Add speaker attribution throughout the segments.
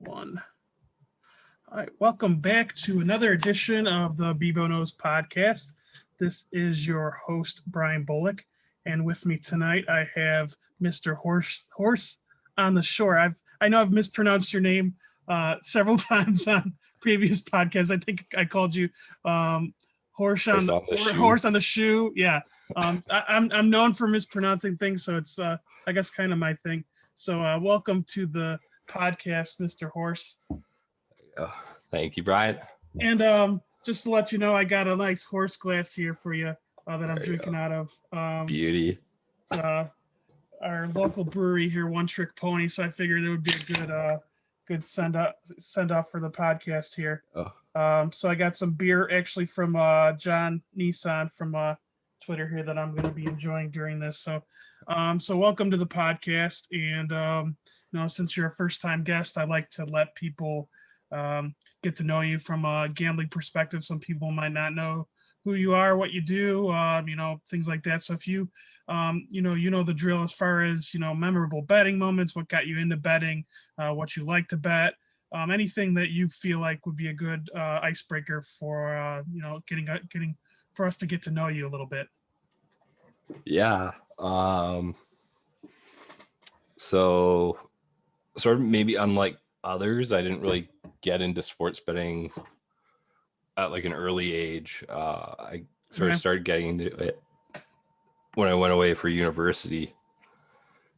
Speaker 1: One. All right, welcome back to another edition of the Bevo Knows podcast. This is your host, Brian Bullock, and with me tonight I have Mr. Horse on the Shore. I know I've mispronounced your name several times on previous podcasts. I think I called you Horse on the Shoe. Yeah, I'm known for mispronouncing things, so it's I guess kind of my thing. So welcome to the podcast, Mr. Horse.
Speaker 2: Thank you, Brian.
Speaker 1: And just to let you know, I got a nice horse glass here for you that I'm drinking out of.
Speaker 2: Beauty.
Speaker 1: Our local brewery here, One Trick Pony. So I figured it would be a good send off for the podcast here. So I got some beer actually from John Nissan from Twitter here that I'm going to be enjoying during this. So welcome to the podcast. And since you're a first time guest, I like to let people get to know you from a gambling perspective. Some people might not know who you are, what you do, things like that. So if you the drill as far as, memorable betting moments, what got you into betting, what you like to bet, anything that you feel like would be a good icebreaker for, getting for us to get to know you a little bit.
Speaker 2: Yeah. So sort of maybe unlike others, I didn't really get into sports betting at like an early age. I sort of started getting into it when I went away for university,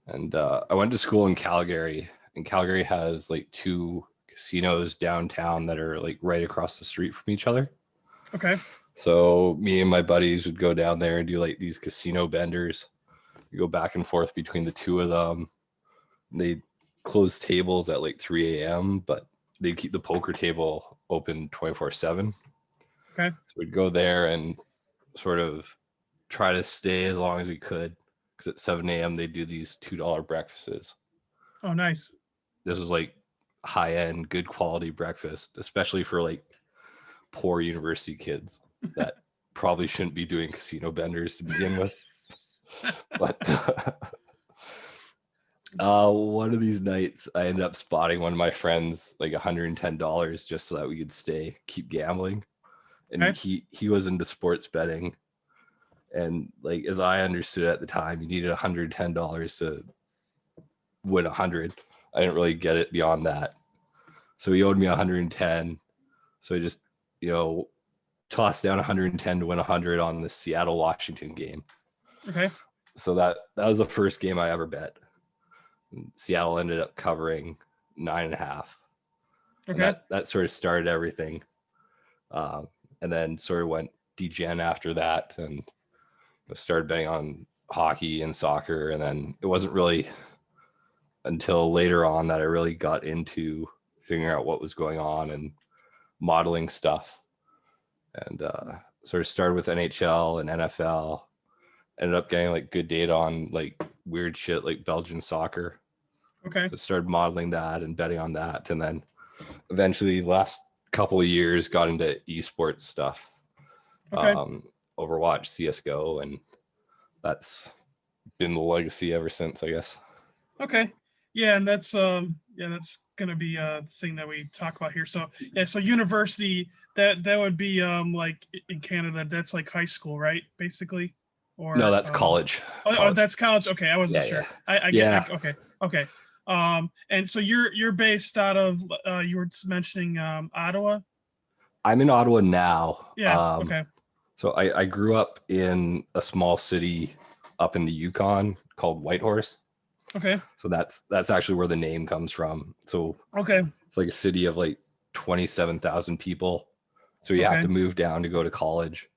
Speaker 2: and I went to school in Calgary, and Calgary has like two casinos downtown that are like right across the street from each other.
Speaker 1: Okay.
Speaker 2: So me and my buddies would go down there and do like these casino benders. We go back and forth between the two of them. They close tables at like 3 a.m., but they keep the poker table open 24/7.
Speaker 1: Okay.
Speaker 2: So we'd go there and sort of try to stay as long as we could, because at 7 a.m. they do these $2 breakfasts.
Speaker 1: Oh, nice.
Speaker 2: This is like high-end, good quality breakfast, especially for like poor university kids that probably shouldn't be doing casino benders to begin with. But one of these nights I ended up spotting one of my friends like $110 just so that we could keep gambling. And
Speaker 1: okay.
Speaker 2: he was into sports betting. And like, as I understood at the time, you needed $110 to win 100. I didn't really get it beyond that. So he owed me 110. So I just, tossed down 110 to win 100 on the Seattle Washington game.
Speaker 1: Okay.
Speaker 2: So that was the first game I ever bet. Seattle ended up covering 9.5.
Speaker 1: Okay.
Speaker 2: That sort of started everything. And then sort of went degen after that, and started betting on hockey and soccer. And then it wasn't really until later on that I really got into figuring out what was going on and modeling stuff. And sort of started with NHL and NFL. Ended up getting like good data on like weird shit like Belgian soccer.
Speaker 1: Okay.
Speaker 2: So started modeling that and betting on that. And then eventually last couple of years got into eSports stuff.
Speaker 1: Okay.
Speaker 2: Overwatch, CSGO, and that's been the legacy ever since, I guess.
Speaker 1: Okay. Yeah, and that's gonna be a thing that we talk about here. So so university, that would be like in Canada, that's like high school, right? Basically. Or
Speaker 2: no, that's college.
Speaker 1: Oh, that's college. Okay, I wasn't sure.
Speaker 2: Yeah.
Speaker 1: I get. Okay. And so you're based out of you were mentioning Ottawa.
Speaker 2: I'm in Ottawa now.
Speaker 1: Yeah. Okay.
Speaker 2: So I grew up in a small city up in the Yukon called Whitehorse.
Speaker 1: Okay.
Speaker 2: So that's actually where the name comes from. So
Speaker 1: okay,
Speaker 2: it's like a city of like 27,000 people. So you have to move down to go to college.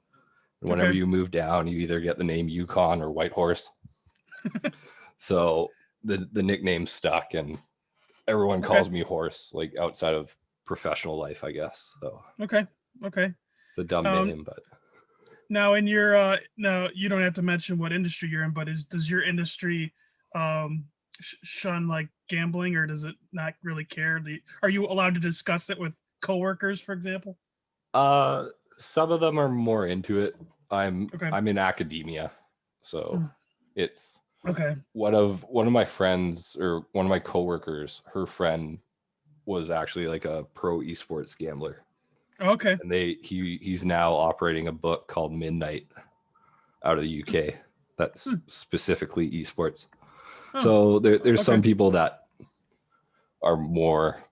Speaker 2: And whenever you move down, you either get the name Yukon or Whitehorse. So the nickname stuck, and everyone calls me Horse, like outside of professional life, I guess. So
Speaker 1: okay,
Speaker 2: it's a dumb name, but
Speaker 1: now in your now you don't have to mention what industry you're in, but does your industry shun like gambling, or does it not really care? Are you allowed to discuss it with coworkers, for example?
Speaker 2: Some of them are more into it. I'm in academia, so it's one of my friends, or one of my coworkers, her friend was actually like a pro esports gambler.
Speaker 1: Okay.
Speaker 2: And he's now operating a book called Midnight out of the UK that's specifically esports. So there's some people that are more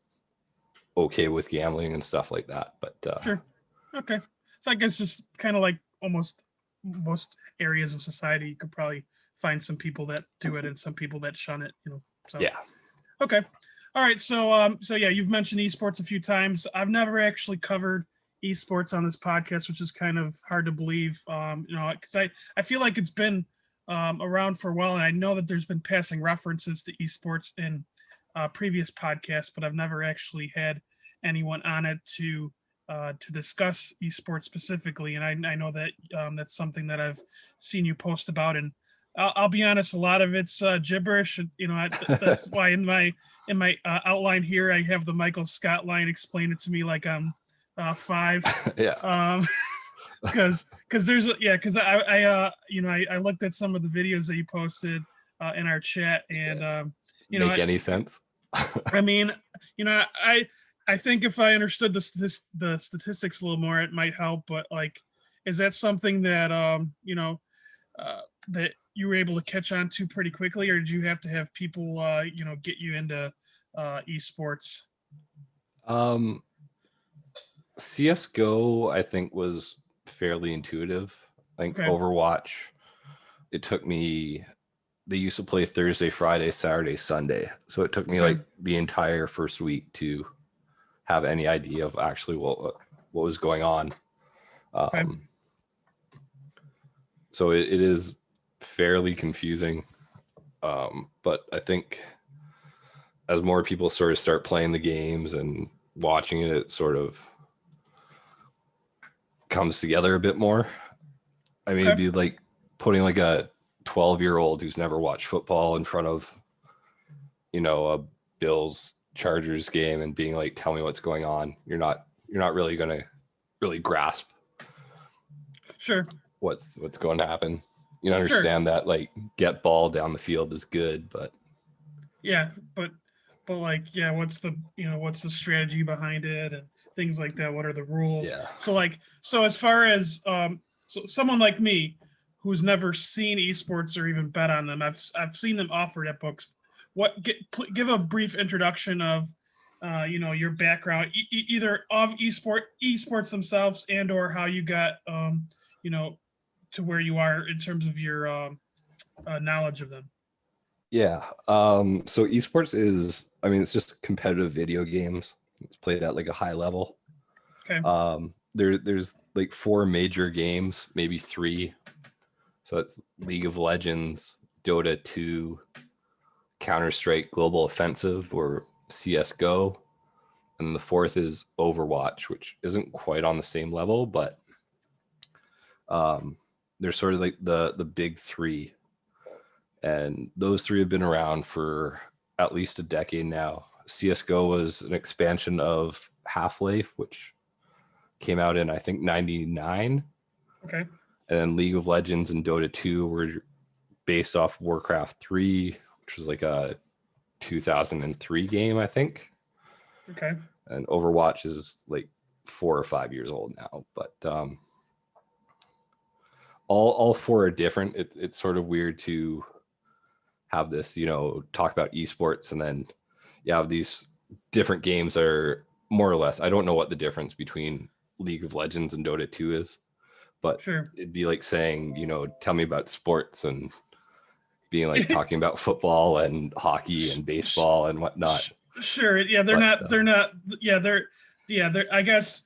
Speaker 2: okay with gambling and stuff like that, but
Speaker 1: sure. Okay. So I guess just kind of like almost most areas of society, you could probably find some people that do it and some people that shun it, So
Speaker 2: yeah.
Speaker 1: Okay. All right. So yeah, you've mentioned esports a few times. I've never actually covered esports on this podcast, which is kind of hard to believe. Because I feel like it's been around for a while, and I know that there's been passing references to esports in previous podcasts, but I've never actually had anyone on it to discuss esports specifically. And I know that that's something that I've seen you post about, and I'll be honest, a lot of it's gibberish. That's why in my outline here, I have the Michael Scott line. Explain it to me like I'm 5.
Speaker 2: Yeah.
Speaker 1: Because because I looked at some of the videos that you posted in our chat, and
Speaker 2: Make any sense?
Speaker 1: I mean, I think if I understood the statistics a little more, it might help. But like, is that something that that you were able to catch on to pretty quickly, or did you have to have people get you into esports?
Speaker 2: CSGO, I think, was fairly intuitive. I think Overwatch, it took me, they used to play Thursday, Friday, Saturday, Sunday. So it took me like the entire first week to have any idea of actually what was going on. So it is fairly confusing. But I think as more people sort of start playing the games and watching it, it sort of comes together a bit more. I mean, it'd be like putting like a 12-year-old who's never watched football in front of, a Bills Chargers game and being like, tell me what's going on. You're not really going to really grasp what's going to happen. You understand that like get ball down the field is good, but
Speaker 1: like, what's the strategy behind it and things like that? What are the rules?
Speaker 2: Yeah.
Speaker 1: So as far as so someone like me who's never seen esports or even bet on them, I've seen them offered at books. Give a brief introduction of your background, either of esports themselves and or how you got to where you are in terms of your knowledge of them.
Speaker 2: Yeah. So esports is, I mean, it's just competitive video games. It's played at like a high level.
Speaker 1: Okay.
Speaker 2: There's like 4 major games, maybe 3. So it's League of Legends, Dota 2, Counter-Strike Global Offensive or CSGO. And the 4th is Overwatch, which isn't quite on the same level, but they're sort of like the big 3. And those 3 have been around for at least a decade now. CSGO was an expansion of Half-Life, which came out in, I think, 99.
Speaker 1: Okay.
Speaker 2: And then League of Legends and Dota 2 were based off Warcraft 3, which was like a 2003 game, I think.
Speaker 1: Okay.
Speaker 2: And Overwatch is like 4 or 5 years old now. But all 4 are different. It's sort of weird to have this, talk about esports and then you have these different games that are more or less, I don't know what the difference between League of Legends and Dota 2 is, but it'd be like saying, tell me about sports and being like talking about football and hockey and baseball and whatnot.
Speaker 1: Sure. Yeah. They're I guess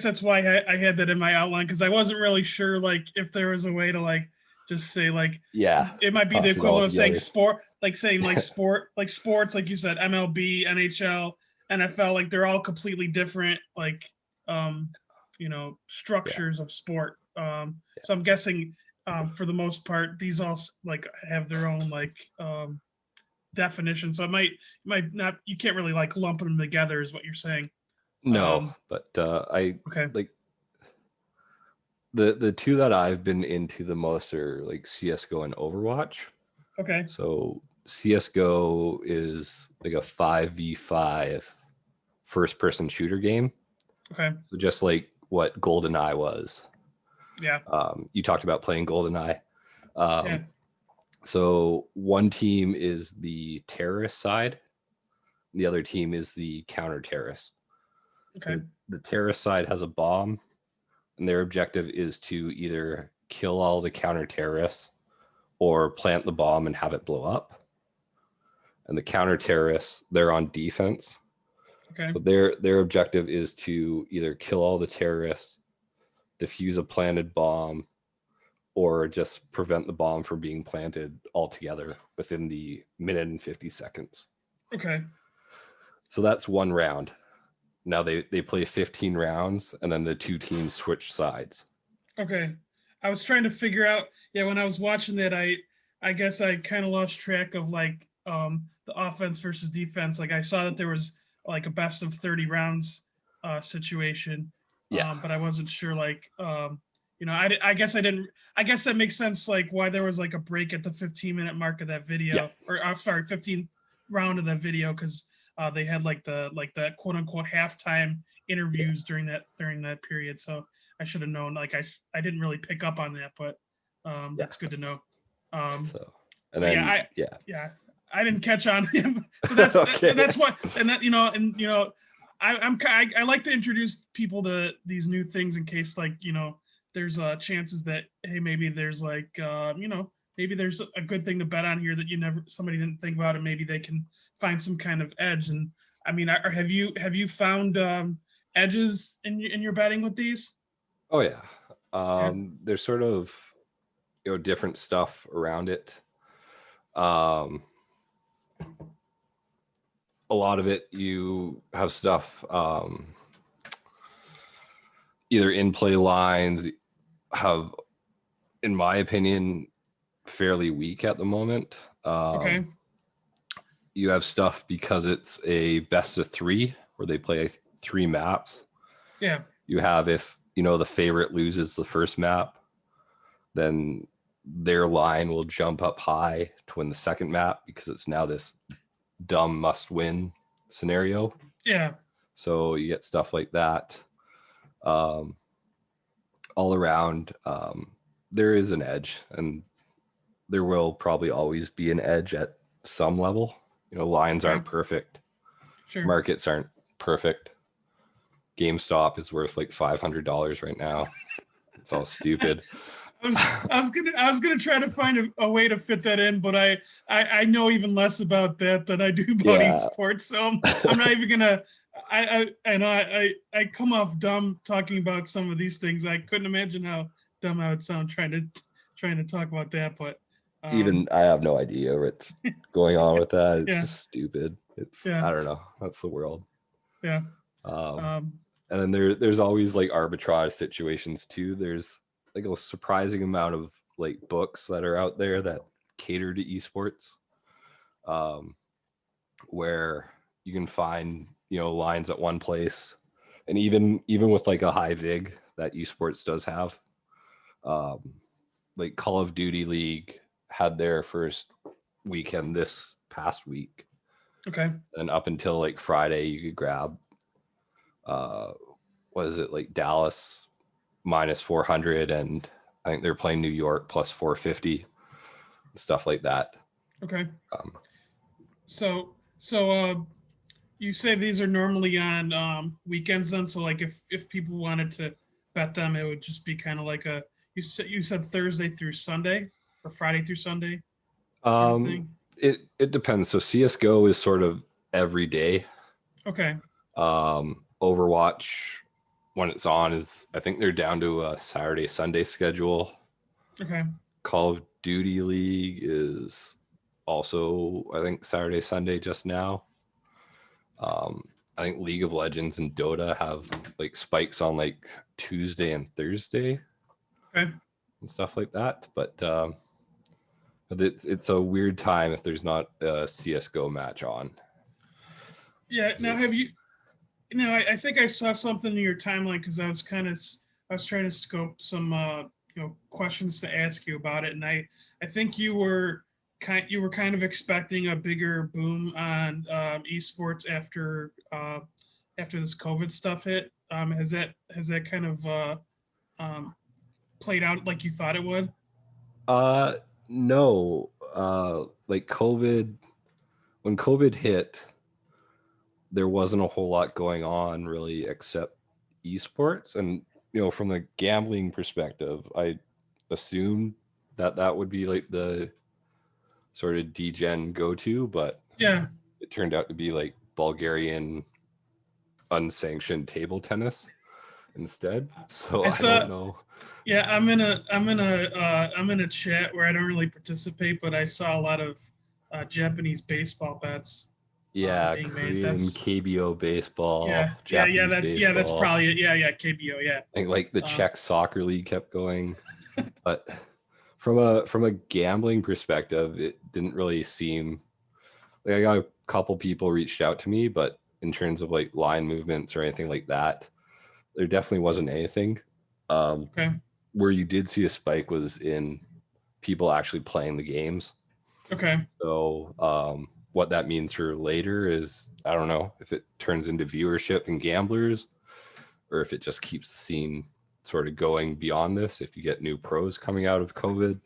Speaker 1: that's why I had that in my outline. Cause I wasn't really sure, like, if there was a way to like, just say like, it might be the equivalent of saying sport, like saying like sports, like you said, MLB, NHL, NFL, like they're all completely different, like, structures of sport. So I'm guessing, for the most part, these all like have their own like definition. So it might not, you can't really like lump them together, is what you're saying.
Speaker 2: No, but like the 2 that I've been into the most are like CSGO and Overwatch.
Speaker 1: Okay.
Speaker 2: So CSGO is like a 5v5 first-person shooter game.
Speaker 1: Okay.
Speaker 2: So just like what GoldenEye was.
Speaker 1: Yeah.
Speaker 2: You talked about playing GoldenEye.
Speaker 1: Yeah.
Speaker 2: So one team is the terrorist side. The other team is the counter-terrorist.
Speaker 1: Okay.
Speaker 2: So the terrorist side has a bomb, and their objective is to either kill all the counter-terrorists or plant the bomb and have it blow up. And the counter-terrorists, they're on defense.
Speaker 1: Okay.
Speaker 2: So their objective is to either kill all the terrorists, defuse a planted bomb, or just prevent the bomb from being planted altogether within the minute and 50 seconds.
Speaker 1: Okay.
Speaker 2: So that's one round. Now they play 15 rounds, and then the two teams switch sides.
Speaker 1: Okay. I was trying to figure out, when I was watching that, I guess I kind of lost track of like the offense versus defense. Like I saw that there was like a best of 30 rounds situation.
Speaker 2: Yeah.
Speaker 1: But I wasn't sure like I guess that makes sense like why there was like a break at the 15-minute mark of that video.
Speaker 2: Yeah.
Speaker 1: Or I'm sorry, 15th round of that video, because they had like the quote unquote halftime interviews during that period. So I should have known. Like I didn't really pick up on that, but that's good to know. I didn't catch on him. So that's
Speaker 2: Okay.
Speaker 1: that's what, and that I like to introduce people to these new things in case like there's chances that hey maybe there's like maybe there's a good thing to bet on here that somebody didn't think about, and maybe they can find some kind of edge. And I mean, have you found edges in your betting with these?
Speaker 2: Oh yeah. There's sort of different stuff around it. A lot of it you have stuff either in play lines have, in my opinion, fairly weak at the moment.
Speaker 1: Okay.
Speaker 2: You have stuff because it's a best of 3 where they play 3 maps.
Speaker 1: Yeah.
Speaker 2: You have, if the favorite loses the first map, then their line will jump up high to win the second map because it's now this dumb must win scenario.
Speaker 1: Yeah.
Speaker 2: So you get stuff like that. All around, there is an edge, and there will probably always be an edge at some level. Lines aren't perfect.
Speaker 1: Sure.
Speaker 2: Markets aren't perfect. GameStop is worth like $500 right now. It's all stupid.
Speaker 1: I was gonna try to find a way to fit that in, but I know even less about that than I do about esports. So I'm not even gonna. I come off dumb talking about some of these things. I couldn't imagine how dumb I would sound trying to talk about that. But
Speaker 2: even I have no idea what's going on with that. It's just stupid. I don't know. That's the world.
Speaker 1: Yeah.
Speaker 2: And then there's always like arbitrage situations too. There's like a surprising amount of like books that are out there that cater to esports, where you can find lines at one place, and even with like a high vig that esports does have, like Call of Duty League had their first weekend this past week.
Speaker 1: Okay.
Speaker 2: And up until like Friday, you could grab what is it, like Dallas minus 400, and I think they're playing New York plus 450, stuff like that.
Speaker 1: Okay. So you say these are normally on weekends then, so like if people wanted to bet them, it would just be kind of like you said Thursday through Sunday or Friday through Sunday sort of thing?
Speaker 2: It depends. So CSGO is sort of every day.
Speaker 1: Okay.
Speaker 2: Overwatch, when it's on, is, I think they're down to a Saturday Sunday schedule.
Speaker 1: Okay.
Speaker 2: Call of Duty League is also, I think, Saturday Sunday just now. I think League of Legends and Dota have like spikes on like Tuesday and Thursday.
Speaker 1: Okay.
Speaker 2: And stuff like that. But it's a weird time if there's not a CSGO match on.
Speaker 1: Yeah. Now, have you? I think I saw something in your timeline because I was trying to scope some questions to ask you about it, and I think you were kind of expecting a bigger boom on esports after after this COVID stuff hit. Has that kind of played out like you thought it would?
Speaker 2: No. Like COVID, when COVID hit, there wasn't a whole lot going on really except esports. And, from the gambling perspective, I assumed that would be like the sort of degen go-to, but
Speaker 1: Yeah,
Speaker 2: it turned out to be like Bulgarian unsanctioned table tennis instead. So
Speaker 1: I
Speaker 2: I don't
Speaker 1: saw.
Speaker 2: know.
Speaker 1: Yeah, I'm in a chat where I don't really participate, but I saw a lot of Japanese baseball bets
Speaker 2: Yeah,
Speaker 1: being made.
Speaker 2: Korean
Speaker 1: That's
Speaker 2: KBO baseball,
Speaker 1: yeah.
Speaker 2: Japanese
Speaker 1: That's
Speaker 2: baseball.
Speaker 1: probably it. Yeah, KBO. Yeah.
Speaker 2: And like the
Speaker 1: Um,
Speaker 2: Czech soccer league kept going. But from a gambling perspective, it didn't really seem like I got a couple people reached out to me, but in terms of like line movements or anything like that, there definitely wasn't anything.
Speaker 1: okay.
Speaker 2: Where you did see a spike was in people actually playing the games.
Speaker 1: Okay.
Speaker 2: So what that means for later is I don't know if it turns into viewership and gamblers, or if it just keeps the scene sort of going beyond this. If you get new pros coming out of COVID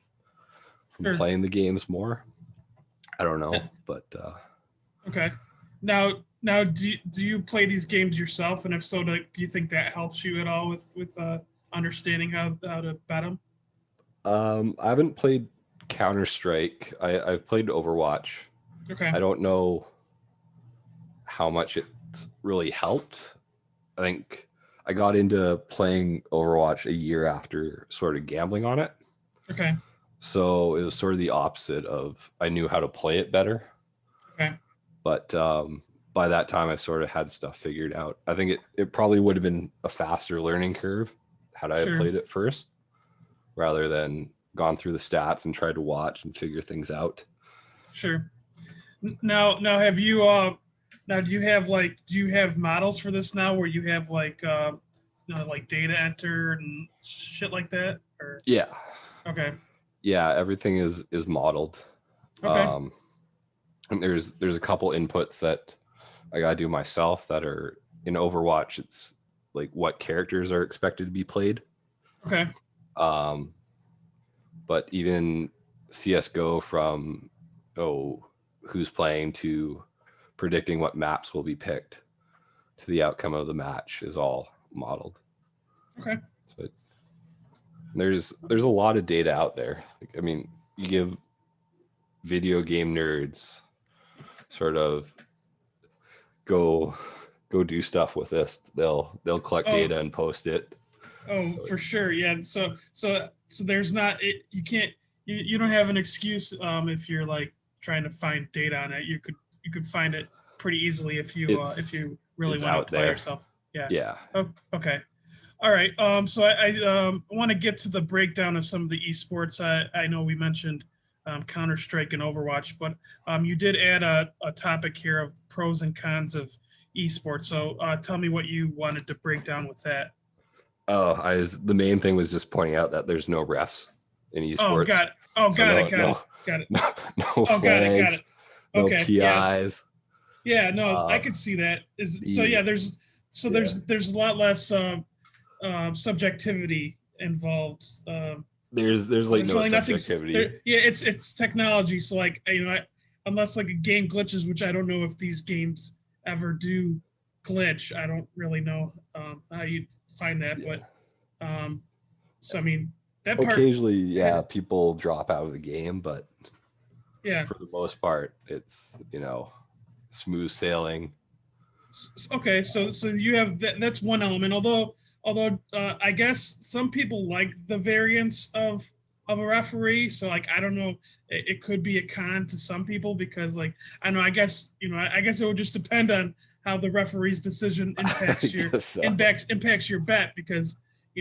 Speaker 2: from
Speaker 1: Sure.
Speaker 2: playing the games more, I don't know, but
Speaker 1: Okay. Now, do you play these games yourself? And if so, do you think that helps you at all with understanding how to bet them?
Speaker 2: I haven't played Counter-Strike. I've played Overwatch.
Speaker 1: Okay.
Speaker 2: I don't know how much it really helped. I think I got into playing Overwatch a year after sort of gambling on it.
Speaker 1: Okay.
Speaker 2: So it was sort of the opposite of I knew how to play it better.
Speaker 1: Okay.
Speaker 2: But by that time, I sort of had stuff figured out. I think it probably would have been a faster learning curve had I
Speaker 1: Sure.
Speaker 2: played it first, rather than gone through the stats and tried to watch and figure things out.
Speaker 1: Sure. Now have you now do you have models for this now where you have like like data entered and shit like that? Or
Speaker 2: Yeah.
Speaker 1: okay.
Speaker 2: Yeah, everything is modeled.
Speaker 1: Okay.
Speaker 2: And there's a couple inputs that I gotta do myself that are in Overwatch. It's like what characters are expected to be played.
Speaker 1: Okay.
Speaker 2: But even CSGO from who's playing to predicting what maps will be picked to the outcome of the match is all modeled.
Speaker 1: Okay.
Speaker 2: So there's a lot of data out there. Like, I mean, you give video game nerds sort of go do stuff with this. They'll collect
Speaker 1: Oh,
Speaker 2: data and post it.
Speaker 1: so for sure. Yeah. So there's not you can't you don't have an excuse if you're like trying to find data on it. You could find it pretty easily if you really want to play
Speaker 2: there.
Speaker 1: yourself. Yeah.
Speaker 2: Yeah.
Speaker 1: Oh, okay. All right. So I want to get to the breakdown of some of the esports. I know we mentioned Counter-Strike and Overwatch, but you did add a topic here of pros and cons of esports. So tell me what you wanted to break down with that.
Speaker 2: The main thing was just pointing out that there's no refs in esports.
Speaker 1: Got it. Got it.
Speaker 2: No flags,
Speaker 1: got it. Okay.
Speaker 2: no PIs.
Speaker 1: Yeah. No, I could see that. There's a lot less subjectivity involved.
Speaker 2: There's like no subjectivity.
Speaker 1: It's technology. So like unless like a game glitches, which I don't know if these games ever do glitch. I don't really know how you find that, but so I mean that part.
Speaker 2: Occasionally, people drop out of the game, but
Speaker 1: yeah,
Speaker 2: for the most part, it's smooth sailing.
Speaker 1: Okay, so you have that's one element. Although I guess some people like the variance of a referee. So like I don't know, it could be a con to some people because like I know I guess I guess it would just depend on how the referee's decision impacts impacts your bet because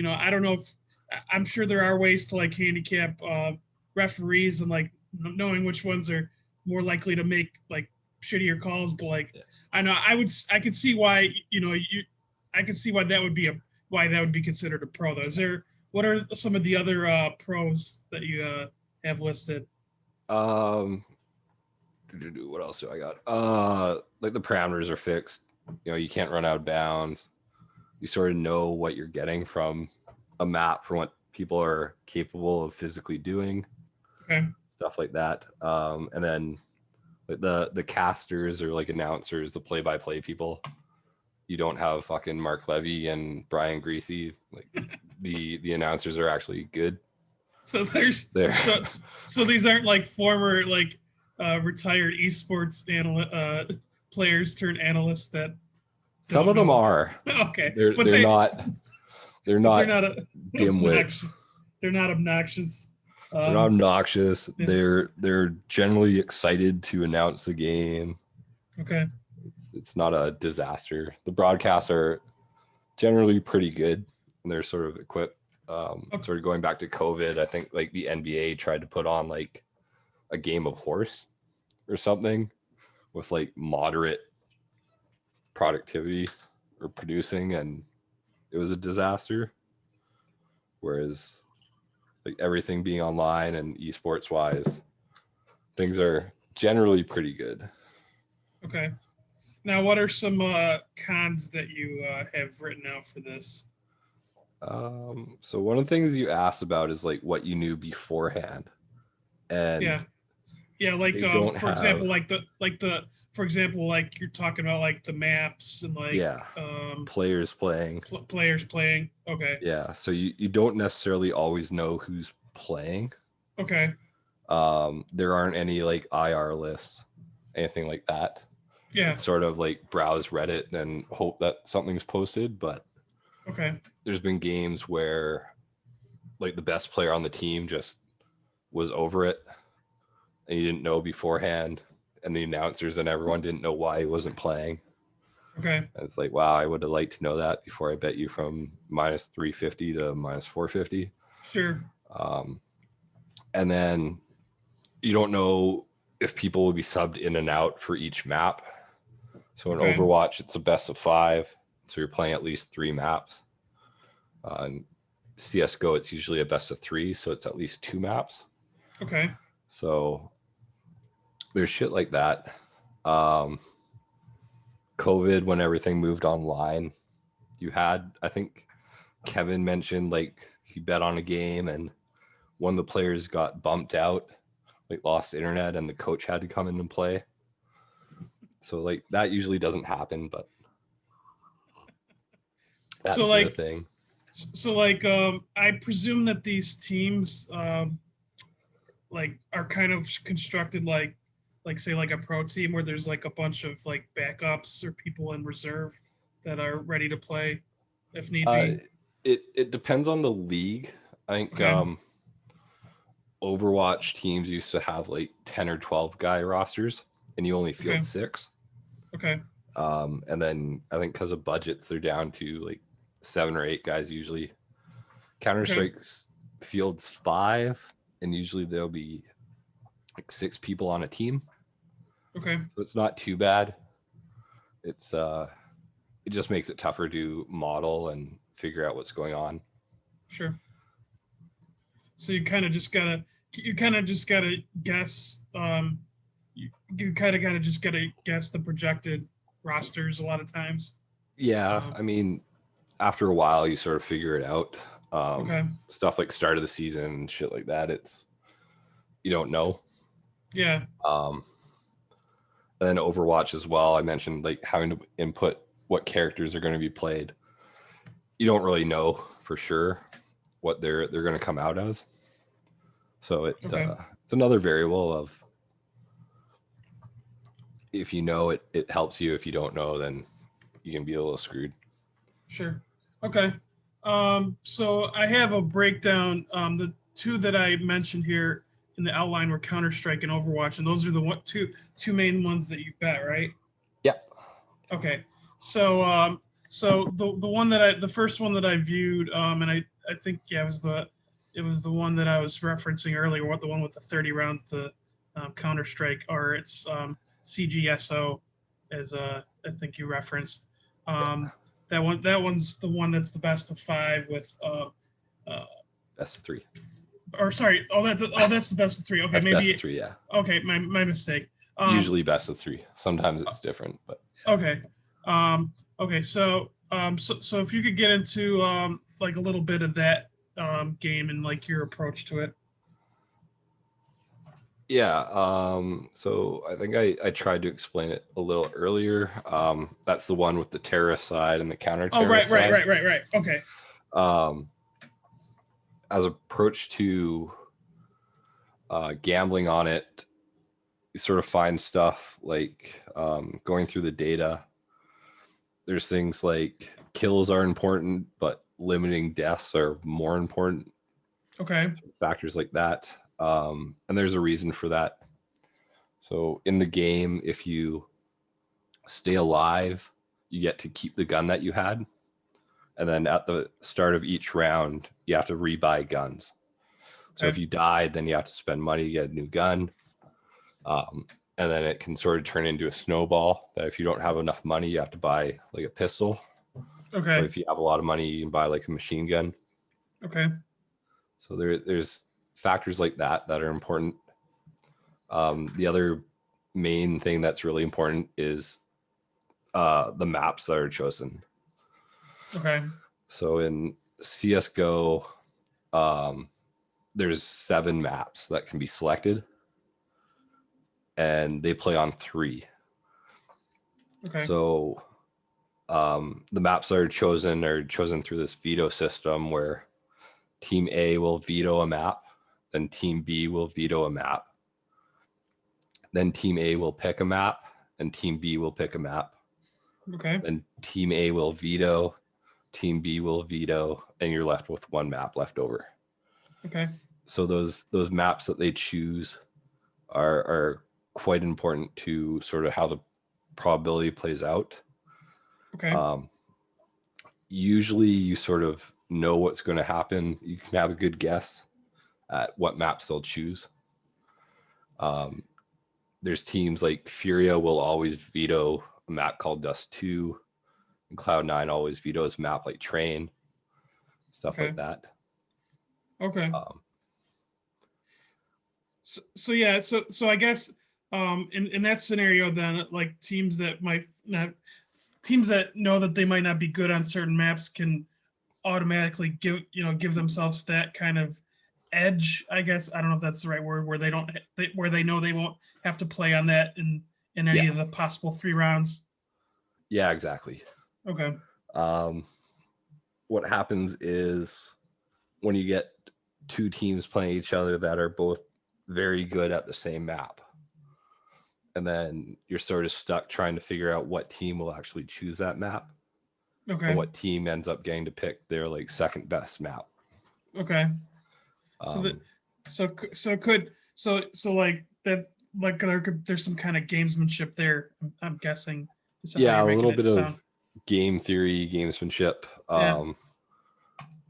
Speaker 1: I don't know if I'm sure there are ways to like handicap referees and like knowing which ones are more likely to make like shittier calls, but like I know I could see why I could see why that would be considered a pro though. What are some of the other pros that you have listed?
Speaker 2: What else do I got? Like the parameters are fixed. You can't run out of bounds. You sort of know what you're getting from a map for what people are capable of physically doing.
Speaker 1: Okay.
Speaker 2: Stuff like that. And then the casters or like announcers, the play-by-play people, you don't have fucking Mark Levy and Brian Greasy. Like the announcers are actually good.
Speaker 1: So so these aren't like former like retired esports players turned analysts that
Speaker 2: some of them are.
Speaker 1: Okay.
Speaker 2: They're not dimwits.
Speaker 1: They're not obnoxious.
Speaker 2: They're not obnoxious.
Speaker 1: Yeah.
Speaker 2: They're generally excited to announce the game.
Speaker 1: Okay.
Speaker 2: It's not a disaster. The broadcasts are generally pretty good, and they're sort of equipped. Sort of going back to COVID, I think like the NBA tried to put on like a game of horse or something with like moderate productivity or producing, and it was a disaster. Whereas like everything being online and esports wise, things are generally pretty good.
Speaker 1: Okay. Now, what are some cons that you have written out for this?
Speaker 2: So one of the things you asked about is like what you knew beforehand, and
Speaker 1: yeah, like for example, for example, like you're talking about like the maps and like
Speaker 2: players playing.
Speaker 1: Players playing. Okay.
Speaker 2: Yeah, so you don't necessarily always know who's playing.
Speaker 1: Okay.
Speaker 2: There aren't any like IR lists, anything like that.
Speaker 1: Yeah.
Speaker 2: It's sort of like browse Reddit and hope that something's posted, but
Speaker 1: okay.
Speaker 2: There's been games where like the best player on the team just was over it and you didn't know beforehand, and the announcers and everyone didn't know why he wasn't playing.
Speaker 1: Okay.
Speaker 2: And it's like, wow, I would have liked to know that before I bet you from minus 350 to minus 450.
Speaker 1: Sure.
Speaker 2: And then you don't know if people will be subbed in and out for each map. So in Overwatch, it's a best of 5. So you're playing at least 3 maps. In CSGO, it's usually a best of 3. So it's at least 2 maps.
Speaker 1: Okay.
Speaker 2: So there's shit like that. COVID, when everything moved online, you had, I think Kevin mentioned like he bet on a game and one of the players got bumped out, like lost internet, and the coach had to come in and play. So like that usually doesn't happen, but that's the thing.
Speaker 1: So like I presume that these teams like are kind of constructed like say like a pro team where there's like a bunch of like backups or people in reserve that are ready to play if need be.
Speaker 2: It depends on the league. I think Overwatch teams used to have like 10 or 12 guy rosters and you only field 6.
Speaker 1: Okay.
Speaker 2: And then I think because of budgets, they're down to like 7 or 8 guys usually. Counter-Strike fields 5, and usually there'll be like 6 people on a team.
Speaker 1: Okay.
Speaker 2: So it's not too bad. It's it just makes it tougher to model and figure out what's going on.
Speaker 1: Sure. So you kind of just gotta guess. You kind of just gotta guess the projected rosters a lot of times.
Speaker 2: Yeah, I mean, after a while, you sort of figure it out. Stuff like start of the season and shit like that, you don't know.
Speaker 1: Yeah.
Speaker 2: And then Overwatch as well. I mentioned like having to input what characters are going to be played. You don't really know for sure what they're going to come out as. So it's another variable of if you know it helps you. If you don't know, then you can be a little screwed.
Speaker 1: Sure. Okay. So I have a breakdown. The 2 that I mentioned here in the outline were Counter-Strike and Overwatch, and those are the two main ones that you bet, right?
Speaker 2: Yep.
Speaker 1: Okay. So the first one that I viewed, and I think it was the one that I was referencing earlier, the one with the 30 rounds, the Counter-Strike, or it's CGSO, as I think you referenced. That one's the one that's the best of 5 with
Speaker 2: best of 3.
Speaker 1: Or sorry, that's the best of 3. Okay,
Speaker 2: that's
Speaker 1: maybe
Speaker 2: best of 3, yeah.
Speaker 1: Okay, my mistake.
Speaker 2: Usually best of 3. Sometimes it's different, but
Speaker 1: yeah. Okay. Okay, so so if you could get into like a little bit of that game and like your approach to it.
Speaker 2: Yeah. So I think I tried to explain it a little earlier. That's the one with the terrorist side and the counter
Speaker 1: Oh,
Speaker 2: terrorist side.
Speaker 1: right. Okay.
Speaker 2: As approach to gambling on it, you sort of find stuff like going through the data. There's things like kills are important, but limiting deaths are more important.
Speaker 1: Okay.
Speaker 2: Factors like that. And there's a reason for that. So in the game, if you stay alive, you get to keep the gun that you had. And then at the start of each round, you have to rebuy guns. So
Speaker 1: Okay.
Speaker 2: if you died, then you have to spend money to get a new gun. And then it can sort of turn into a snowball that if you don't have enough money, you have to buy like a pistol.
Speaker 1: Okay.
Speaker 2: But if you have a lot of money, you can buy like a machine gun.
Speaker 1: Okay.
Speaker 2: So there's factors like that are important. The other main thing that's really important is the maps that are chosen.
Speaker 1: Okay.
Speaker 2: So in CSGO, there's 7 maps that can be selected, and they play on 3.
Speaker 1: Okay.
Speaker 2: So the maps that are chosen through this veto system where Team A will veto a map, then Team B will veto a map. Then Team A will pick a map, and Team B will pick a map.
Speaker 1: Okay.
Speaker 2: Then Team A will veto, Team B will veto, and you're left with 1 map left over.
Speaker 1: Okay.
Speaker 2: So those maps that they choose are quite important to sort of how the probability plays out.
Speaker 1: Okay.
Speaker 2: Usually you sort of know what's going to happen. You can have a good guess at what maps they'll choose. There's teams like Furia will always veto a map called Dust 2, and Cloud9 always vetoes a map like Train, stuff like that.
Speaker 1: Okay. So yeah, so I guess in that scenario then like teams that know that they might not be good on certain maps can automatically give themselves that kind of edge, I guess. I don't know if that's the right word, where where they know they won't have to play on that in any of the possible 3 rounds.
Speaker 2: Yeah, exactly.
Speaker 1: Okay.
Speaker 2: What happens is when you get 2 teams playing each other that are both very good at the same map, and then you're sort of stuck trying to figure out what team will actually choose that map.
Speaker 1: Okay.
Speaker 2: And what team ends up getting to pick their like second best map.
Speaker 1: Okay. So like that, like there's some kind of gamesmanship there, I'm guessing.
Speaker 2: Yeah, a little bit of game theory, gamesmanship.
Speaker 1: Yeah.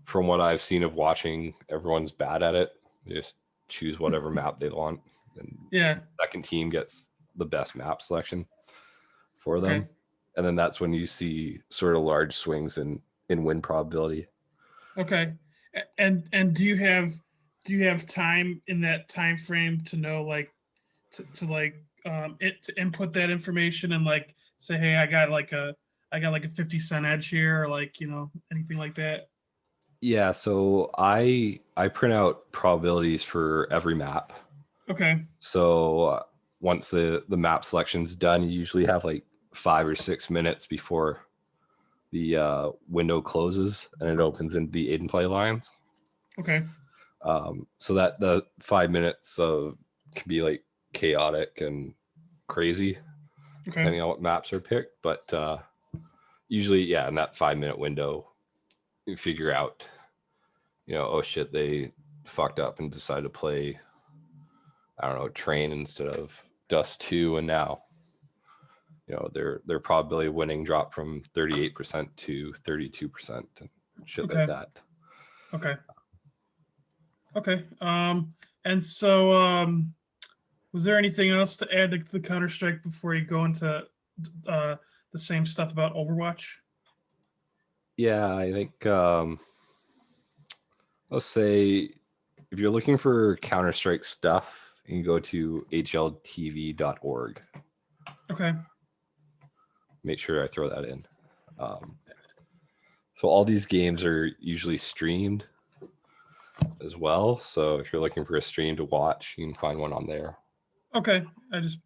Speaker 2: From what I've seen of watching, everyone's bad at it. They just choose whatever map they want, and
Speaker 1: the
Speaker 2: second team gets the best map selection for them. Okay. And then that's when you see sort of large swings in win probability.
Speaker 1: Okay. And do you have time in that time frame to know like to input that information and like say, hey, I got like a 50-cent edge here, or like, anything like that?
Speaker 2: Yeah, so I print out probabilities for every map.
Speaker 1: Okay.
Speaker 2: So once the map selection's done, you usually have like 5 or 6 minutes before the window closes and it opens into the aid and play lines.
Speaker 1: Okay.
Speaker 2: So that the 5 minutes of can be like chaotic and crazy, depending on what maps are picked. But usually, yeah, in that 5-minute window, you figure out, oh shit, they fucked up and decided to play, I don't know, Train instead of Dust 2, and now, their probability of winning dropped from 38% to 32% and shit like that.
Speaker 1: Okay. Okay. And so was there anything else to add to the Counter-Strike before you go into the same stuff about Overwatch?
Speaker 2: Yeah, I think let's say if you're looking for Counter-Strike stuff, you can go to hltv.org.
Speaker 1: Okay.
Speaker 2: make sure I throw that in. So all these games are usually streamed as well. So if you're looking for a stream to watch, you can find one on there.
Speaker 1: Okay, I just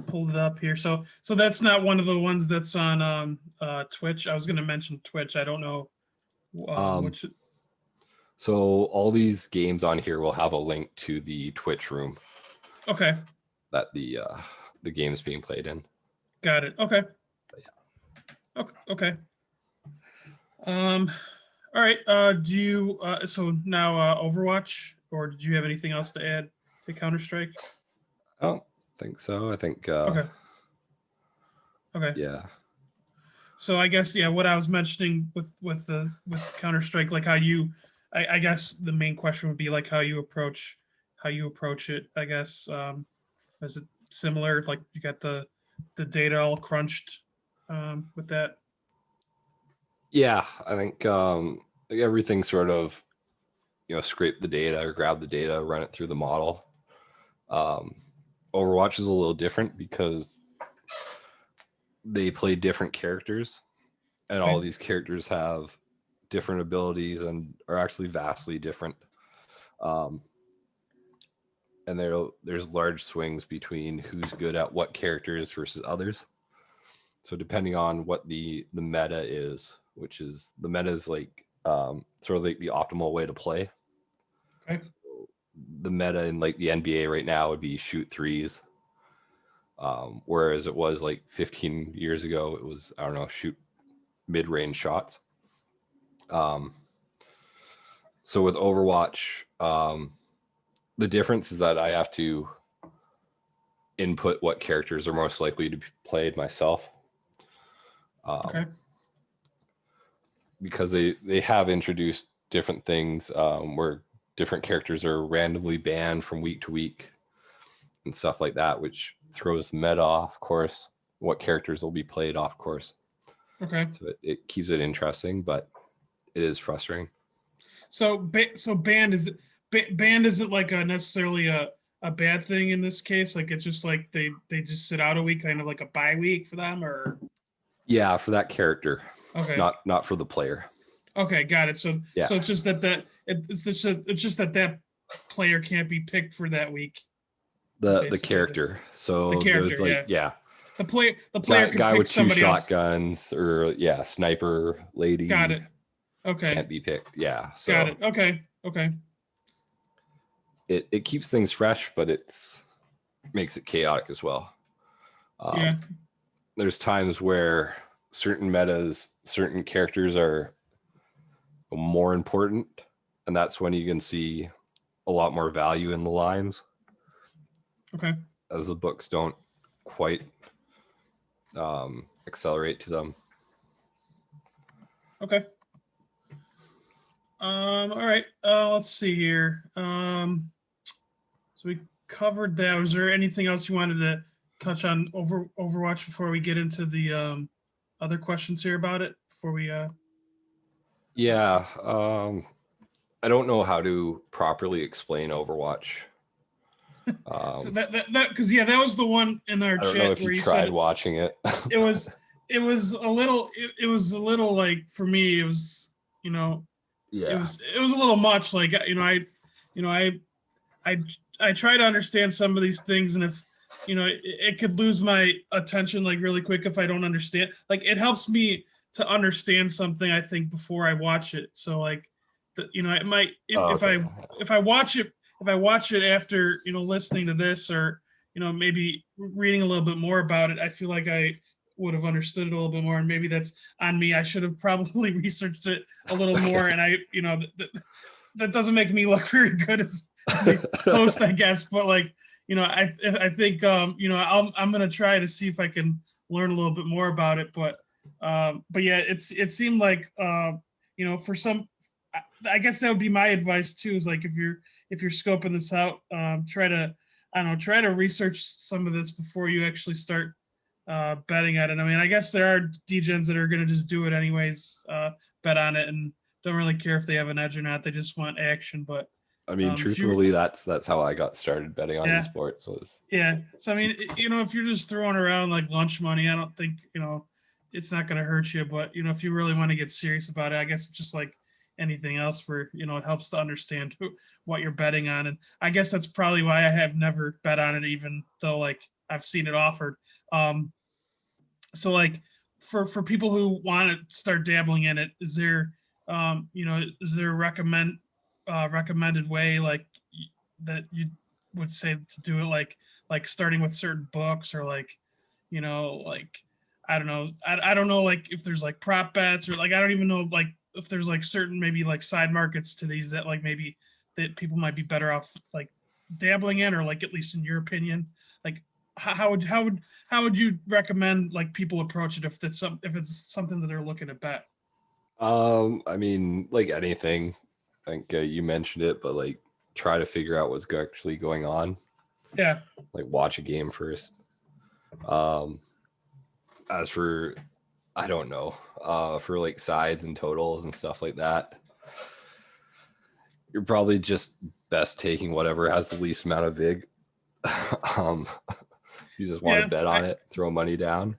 Speaker 1: pulled it up here. So that's not one of the ones that's on Twitch. I was going to mention Twitch. I don't know which.
Speaker 2: So all these games on here will have a link to the Twitch room.
Speaker 1: Okay.
Speaker 2: That the game is being played in.
Speaker 1: Got it. Okay. Okay. All right. Do you so now Overwatch, or did you have anything else to add to Counter-Strike?
Speaker 2: I don't think so. I think
Speaker 1: okay.
Speaker 2: Yeah.
Speaker 1: So I guess what I was mentioning with Counter-Strike, like how you I guess the main question would be like how you approach it, I guess. Is it similar? Like you got the data all crunched with that?
Speaker 2: Yeah, I think everything sort of, scrape the data or grab the data, run it through the model. Overwatch is a little different because they play different characters, and all these characters have different abilities and are actually vastly different. And there's large swings between who's good at what characters versus others. So depending on what the meta is, which is the meta is like sort of like the optimal way to play.
Speaker 1: Okay.
Speaker 2: So the meta in like the NBA right now would be shoot threes. Whereas it was like 15 years ago, it was, I don't know, shoot mid-range shots. So with Overwatch, the difference is that I have to input what characters are most likely to be played myself.
Speaker 1: Okay.
Speaker 2: Because they have introduced different things where different characters are randomly banned from week to week and stuff like that, which throws meta off course, what characters will be played off course.
Speaker 1: Okay.
Speaker 2: So it keeps it interesting, but it is frustrating.
Speaker 1: So banned isn't like necessarily a bad thing in this case. Like it's just like they just sit out a week, kind of like a bye week for them, or
Speaker 2: yeah, for that character.
Speaker 1: Okay.
Speaker 2: Not for the player.
Speaker 1: Okay, got it. So
Speaker 2: yeah.
Speaker 1: So it's just that player can't be picked for that week.
Speaker 2: The character. So
Speaker 1: the character,
Speaker 2: there's like
Speaker 1: The player can
Speaker 2: guy
Speaker 1: pick
Speaker 2: with two
Speaker 1: somebody
Speaker 2: shotguns
Speaker 1: else.
Speaker 2: Or sniper lady.
Speaker 1: Got it. Okay.
Speaker 2: Can't be picked. Yeah. So
Speaker 1: got it. Okay.
Speaker 2: It keeps things fresh, but makes it chaotic as well. There's times where certain metas, certain characters are more important, and that's when you can see a lot more value in the lines.
Speaker 1: Okay.
Speaker 2: As the books don't quite accelerate to them.
Speaker 1: Okay. All right. Let's see here. So we covered that. Was there anything else you wanted to touch on Overwatch before we get into the other questions here about it? Before we
Speaker 2: Yeah. I don't know how to properly explain Overwatch.
Speaker 1: So that because that was the one in our
Speaker 2: I don't
Speaker 1: chat
Speaker 2: know if
Speaker 1: where
Speaker 2: you
Speaker 1: you
Speaker 2: tried
Speaker 1: said
Speaker 2: watching it.
Speaker 1: it was a little like, for me it was it was a little much, like I try to understand some of these things, and if it could lose my attention like really quick if I don't understand. Like it helps me to understand something, I think, before I watch it. So like it might if I watch it after listening to this, or maybe reading a little bit more about it, I feel like I would have understood it a little bit more, and maybe that's on me. I should have probably researched it a little more, and I that doesn't make me look very good as a host, I guess. But like I think I'm gonna try to see if I can learn a little bit more about it. But yeah, it seemed like for some, I guess that would be my advice too, is like if you're scoping this out, try to research some of this before you actually start betting at it. I mean, I guess there are degens that are going to just do it anyways, bet on it, and don't really care if they have an edge or not. They just want action. But
Speaker 2: I mean, truthfully, that's how I got started betting on esports.
Speaker 1: So I mean, if you're just throwing around like lunch money, I don't think it's not going to hurt you. But if you really want to get serious about it, I guess it's just like anything else, where it helps to understand what you're betting on. And I guess that's probably why I have never bet on it, even though like I've seen it offered. So like for people who want to start dabbling in it, is there is there a recommended way like that you would say to do it, like starting with certain books, or like like I don't know, I don't know, like if there's like prop bets, or like I don't even know like if there's like certain maybe like side markets to these that like maybe that people might be better off like dabbling in, or like at least in your opinion, like how would you recommend like people approach it if it's something that they're looking to bet?
Speaker 2: I mean, like anything, I think you mentioned it, but like try to figure out what's actually going on.
Speaker 1: Yeah.
Speaker 2: Like watch a game first. As for, I don't know, for like sides and totals and stuff like that, you're probably just best taking whatever has the least amount of vig. You just want to bet on it, throw money down.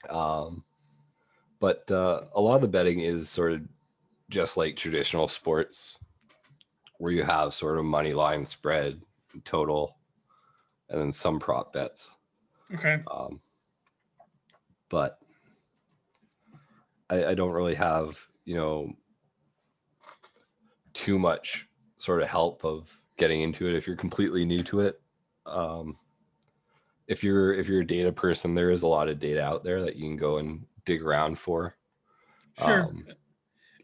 Speaker 2: But a lot of the betting is sort of just like traditional sports, where you have sort of money line, spread, total, and then some prop bets.
Speaker 1: Okay.
Speaker 2: But I don't really have, too much sort of help of getting into it if you're completely new to it. If you're a data person, there is a lot of data out there that you can go and dig around for.
Speaker 1: Sure.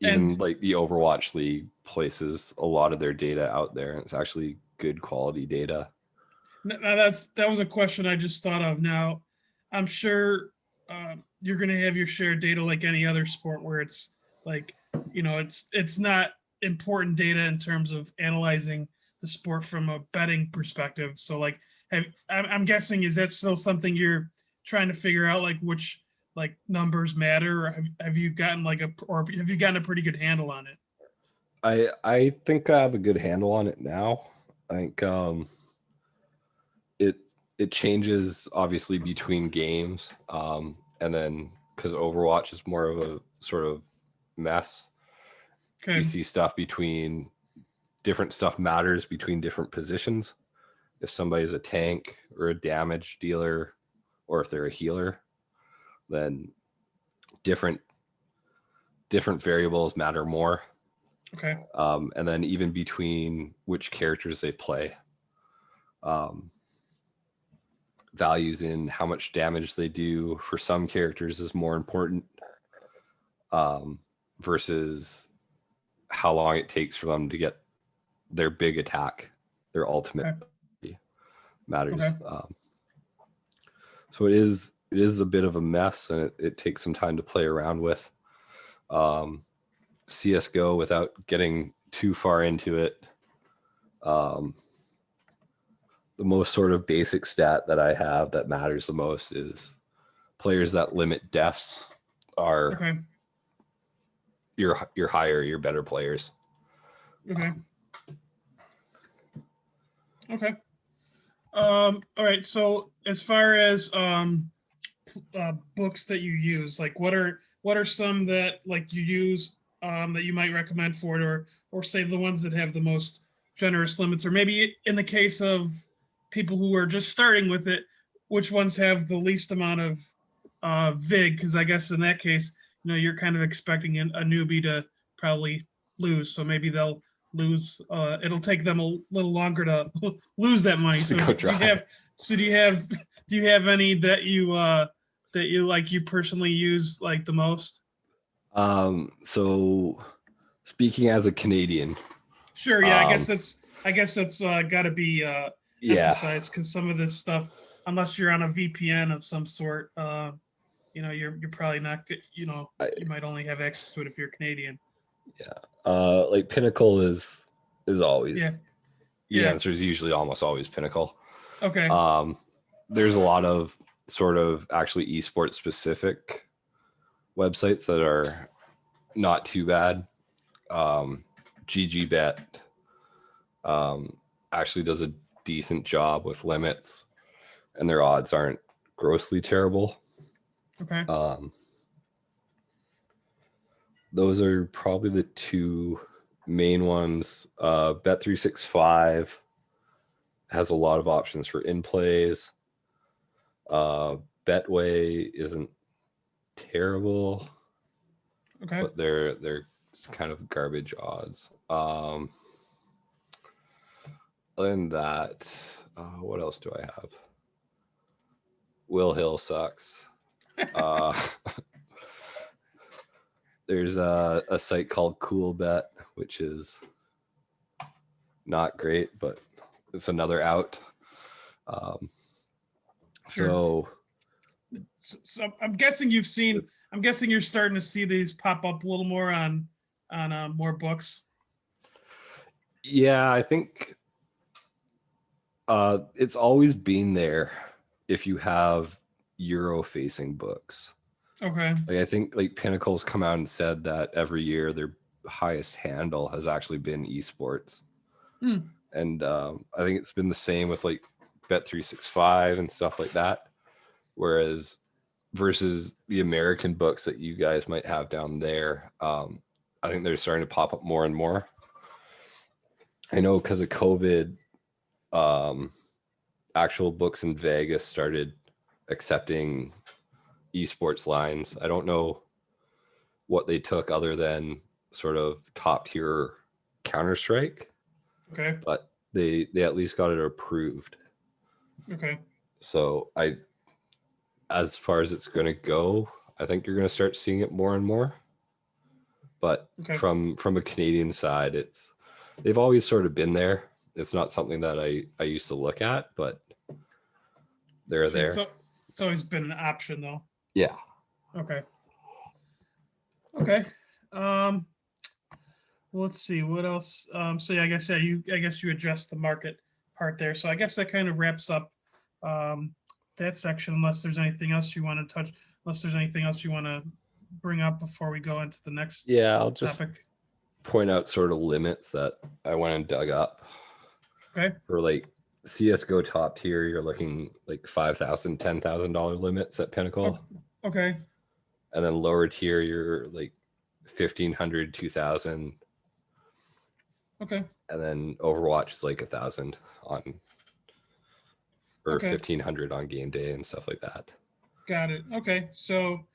Speaker 2: Even like the Overwatch League places a lot of their data out there, and it's actually good quality data.
Speaker 1: Now that was a question I just thought of. Now, I'm sure you're going to have your share of data like any other sport, where it's like it's not important data in terms of analyzing the sport from a betting perspective. So like, I'm guessing, is that still something you're trying to figure out, like which like numbers matter, or have you gotten have you gotten a pretty good handle on it?
Speaker 2: I think I have a good handle on it now. I think it changes obviously between games, and then because Overwatch is more of a sort of mess. Okay. You see stuff between different stuff matters between different positions. If somebody's a tank or a damage dealer, or if they're a healer, then different variables matter more.
Speaker 1: Okay.
Speaker 2: And then even between which characters they play, values in how much damage they do for some characters is more important, versus how long it takes for them to get their big attack, their ultimate. Okay. Matters. Okay. So it is a bit of a mess, and it takes some time to play around with. CSGO, without getting too far into it, the most sort of basic stat that I have that matters the most is players that limit deaths are okay. You're higher, you're better players.
Speaker 1: Okay. Okay. All right. So as far as books that you use, like what are some that like you use that you might recommend for it, or say the ones that have the most generous limits, or maybe in the case of people who are just starting with it, which ones have the least amount of vig? Because I guess in that case, you're kind of expecting a newbie to probably lose, so maybe they'll lose. It'll take them a little longer to lose that money. So do you have any that you personally use like the most?
Speaker 2: So speaking as a Canadian.
Speaker 1: Sure. Yeah. I guess that's got to be emphasized, because some of this stuff, unless you're on a VPN of some sort, you're probably not good. You might only have access to it if you're Canadian.
Speaker 2: Yeah. Like Pinnacle is always. Yeah. The answer is usually almost always Pinnacle.
Speaker 1: Okay.
Speaker 2: There's a lot of sort of actually eSports specific websites that are not too bad. GGBet actually does a decent job with limits, and their odds aren't grossly terrible.
Speaker 1: Okay.
Speaker 2: those are probably the two main ones. Bet365 has a lot of options for in plays. Betway isn't terrible,
Speaker 1: Okay.
Speaker 2: but they're kind of garbage odds. Other than that, what else do I have? Will Hill sucks. There's a site called Cool Bet, which is not great, but it's another out.
Speaker 1: Sure. So I'm guessing you've seen. I'm guessing you're starting to see these pop up a little more on more books.
Speaker 2: Yeah, I think it's always been there if you have Euro facing books.
Speaker 1: Okay.
Speaker 2: Like I think like Pinnacle's come out and said that every year their highest handle has actually been eSports. And I think it's been the same with like Bet365 and stuff like that. Whereas versus the American books that you guys might have down there, I think they're starting to pop up more and more. I know because of COVID, actual books in Vegas started accepting esports lines. I don't know what they took other than sort of top tier Counter-Strike.
Speaker 1: Okay.
Speaker 2: But they at least got it approved.
Speaker 1: Okay.
Speaker 2: So as far as it's going to go, I think you're going to start seeing it more and more. But from a Canadian side, they've always sort of been there. It's not something that I used to look at, but they're there.
Speaker 1: So it's always been an option, though.
Speaker 2: Yeah.
Speaker 1: Okay. Well, let's see what else. So yeah, I guess you addressed the market part there. So I guess that kind of wraps up that section. Unless there's anything else you want to touch. Unless there's anything else you want to bring up before we go into the next.
Speaker 2: Yeah, I'll just
Speaker 1: topic.
Speaker 2: Point out sort of limits that I went and dug up.
Speaker 1: Okay.
Speaker 2: For like CSGO top tier, you're looking like $5,000, $10,000 limits at Pinnacle.
Speaker 1: Okay.
Speaker 2: And then lower tier, you're like 1,500, 2,000.
Speaker 1: Okay.
Speaker 2: And then Overwatch is like 1,000 on, or 1,500 on game day and stuff like that.
Speaker 1: Got it. Okay. So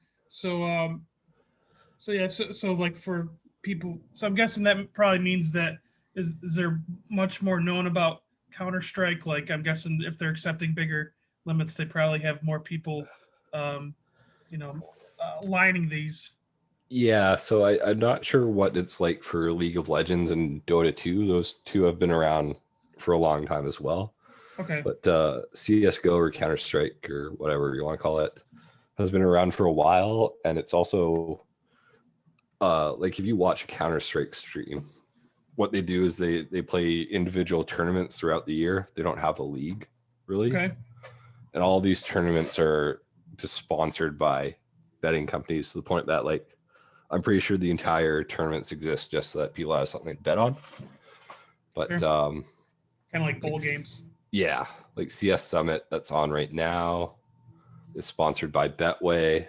Speaker 1: like for people, so I'm guessing that probably means that is there much more known about Counter-Strike? Like I'm guessing if they're accepting bigger limits, they probably have more people, lining these.
Speaker 2: Yeah, so I'm not sure what it's like for League of Legends and Dota 2. Those two have been around for a long time as well.
Speaker 1: Okay.
Speaker 2: But CSGO or Counter-Strike or whatever you want to call it has been around for a while. And it's also like if you watch a Counter-Strike stream, what they do is they play individual tournaments throughout the year. They don't have a league, really.
Speaker 1: Okay.
Speaker 2: And all these tournaments are just sponsored by betting companies to the point that like I'm pretty sure the entire tournaments exist just so that people have something to bet on. But
Speaker 1: sure. Kind of like bowl games.
Speaker 2: Yeah, like CS Summit that's on right now is sponsored by Betway.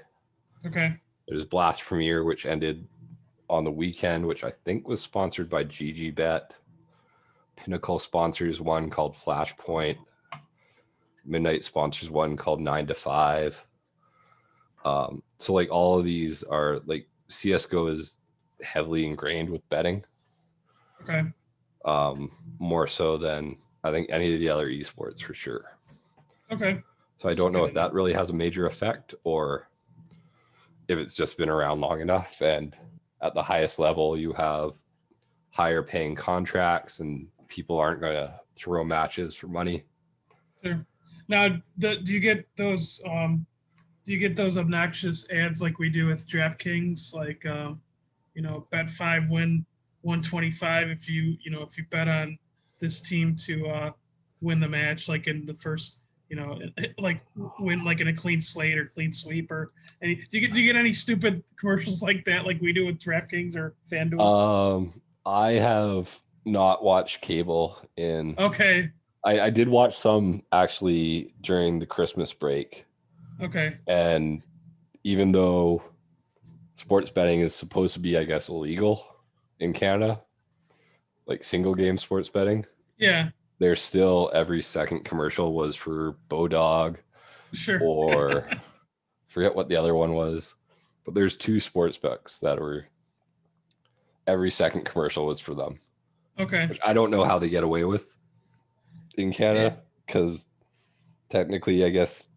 Speaker 1: Okay.
Speaker 2: There's Blast Premier, which ended on the weekend, which I think was sponsored by GGBet. Pinnacle sponsors one called Flashpoint. Midnight sponsors one called 9 to 5. So like all of these are like CSGO is heavily ingrained with betting.
Speaker 1: Okay.
Speaker 2: More so than I think any of the other esports for sure.
Speaker 1: Okay.
Speaker 2: So I don't know if that really has a major effect or if it's just been around long enough. And at the highest level, you have higher paying contracts and people aren't going to throw matches for money.
Speaker 1: Sure. Now, do you get those? Do you get those obnoxious ads like we do with DraftKings? Like, bet 5 win 125 if you bet on this team to win the match, like in the first, like win like in a clean slate or clean sweep or any. Do you get any stupid commercials like that, like we do with DraftKings or FanDuel?
Speaker 2: I have not watched cable in.
Speaker 1: Okay.
Speaker 2: I did watch some actually during the Christmas break.
Speaker 1: Okay.
Speaker 2: And even though, as sports betting is supposed to be, I guess, illegal in Canada, like single game sports betting.
Speaker 1: Yeah.
Speaker 2: There's still every second commercial was for Bodog
Speaker 1: Sure.
Speaker 2: or forget what the other one was, but there's 2 sports books that were every second commercial was for them.
Speaker 1: Okay.
Speaker 2: Which I don't know how they get away with in Canada because technically, I guess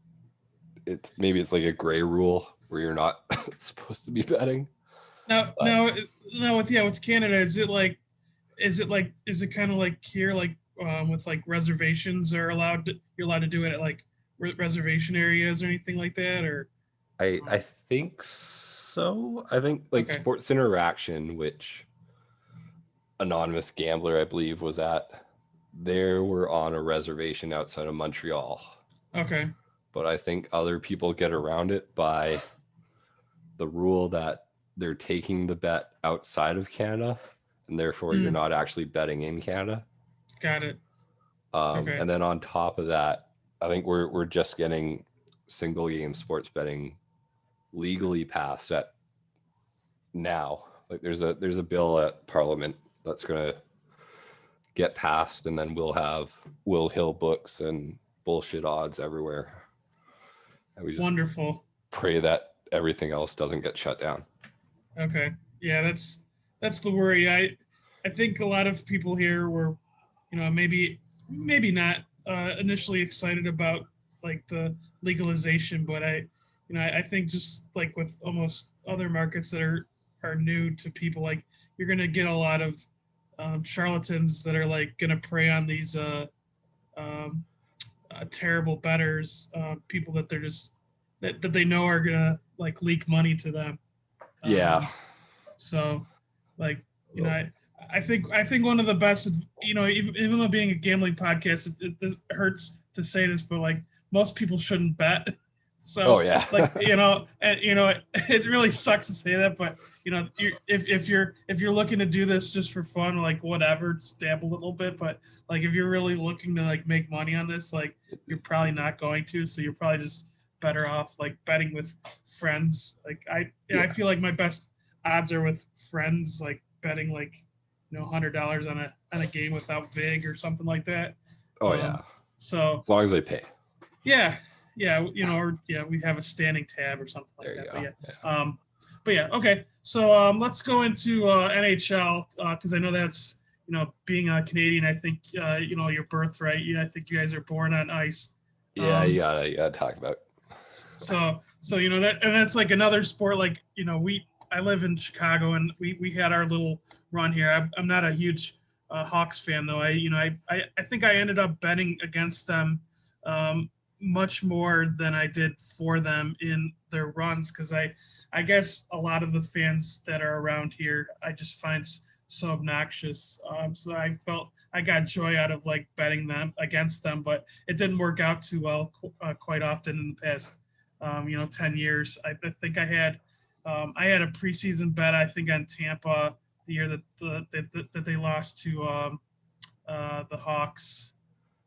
Speaker 2: it's like a gray rule where you're not supposed to be betting.
Speaker 1: Now, with Canada, is it kind of like here, like with like reservations are you're allowed to do it at like reservation areas or anything like that, or?
Speaker 2: I think so. I think like Sports Interaction, which Anonymous Gambler, I believe, was at. They were on a reservation outside of Montreal.
Speaker 1: Okay.
Speaker 2: But I think other people get around it by the rule that they're taking the bet outside of Canada, and therefore you're not actually betting in Canada.
Speaker 1: Got it.
Speaker 2: Okay. And then on top of that, I think we're just getting single game sports betting legally passed at now. Like there's a bill at Parliament that's going to get passed, and then we'll have Will Hill books and bullshit odds everywhere. And we just
Speaker 1: wonderful.
Speaker 2: Pray that everything else doesn't get shut down.
Speaker 1: Okay. Yeah, that's the worry. I think a lot of people here were, maybe not initially excited about like the legalization, but I think just like with almost other markets that are new to people, like you're gonna get a lot of charlatans that are like gonna prey on these terrible bettors, people that they're just that they know are gonna like leak money to them.
Speaker 2: Yeah.
Speaker 1: So, like, I think one of the best, even though being a gambling podcast, it hurts to say this, but like most people shouldn't bet. So, like, it really sucks to say that, but if you're looking to do this just for fun, like whatever, just dab a little bit. But like, if you're really looking to like make money on this, like you're probably not going to. So you're probably just better off like betting with friends. Like I feel like my best odds are with friends, like betting like $100 on a game without vig or something like that. So
Speaker 2: as long as they pay.
Speaker 1: Yeah, we have a standing tab or something like that. But yeah, okay. So let's go into NHL because I know that's being a Canadian. I think your birthright. I think you guys are born on ice.
Speaker 2: Yeah, you gotta talk about.
Speaker 1: So that, and that's like another sport. Like I live in Chicago, and we had our little run here. I'm not a huge Hawks fan though. I think I ended up betting against them much more than I did for them in their runs because I guess a lot of the fans that are around here I just find so obnoxious. So I felt I got joy out of like betting them against them, but it didn't work out too well quite often in the past 10 years. I think I had a preseason bet I think on Tampa the year that they lost to the Hawks.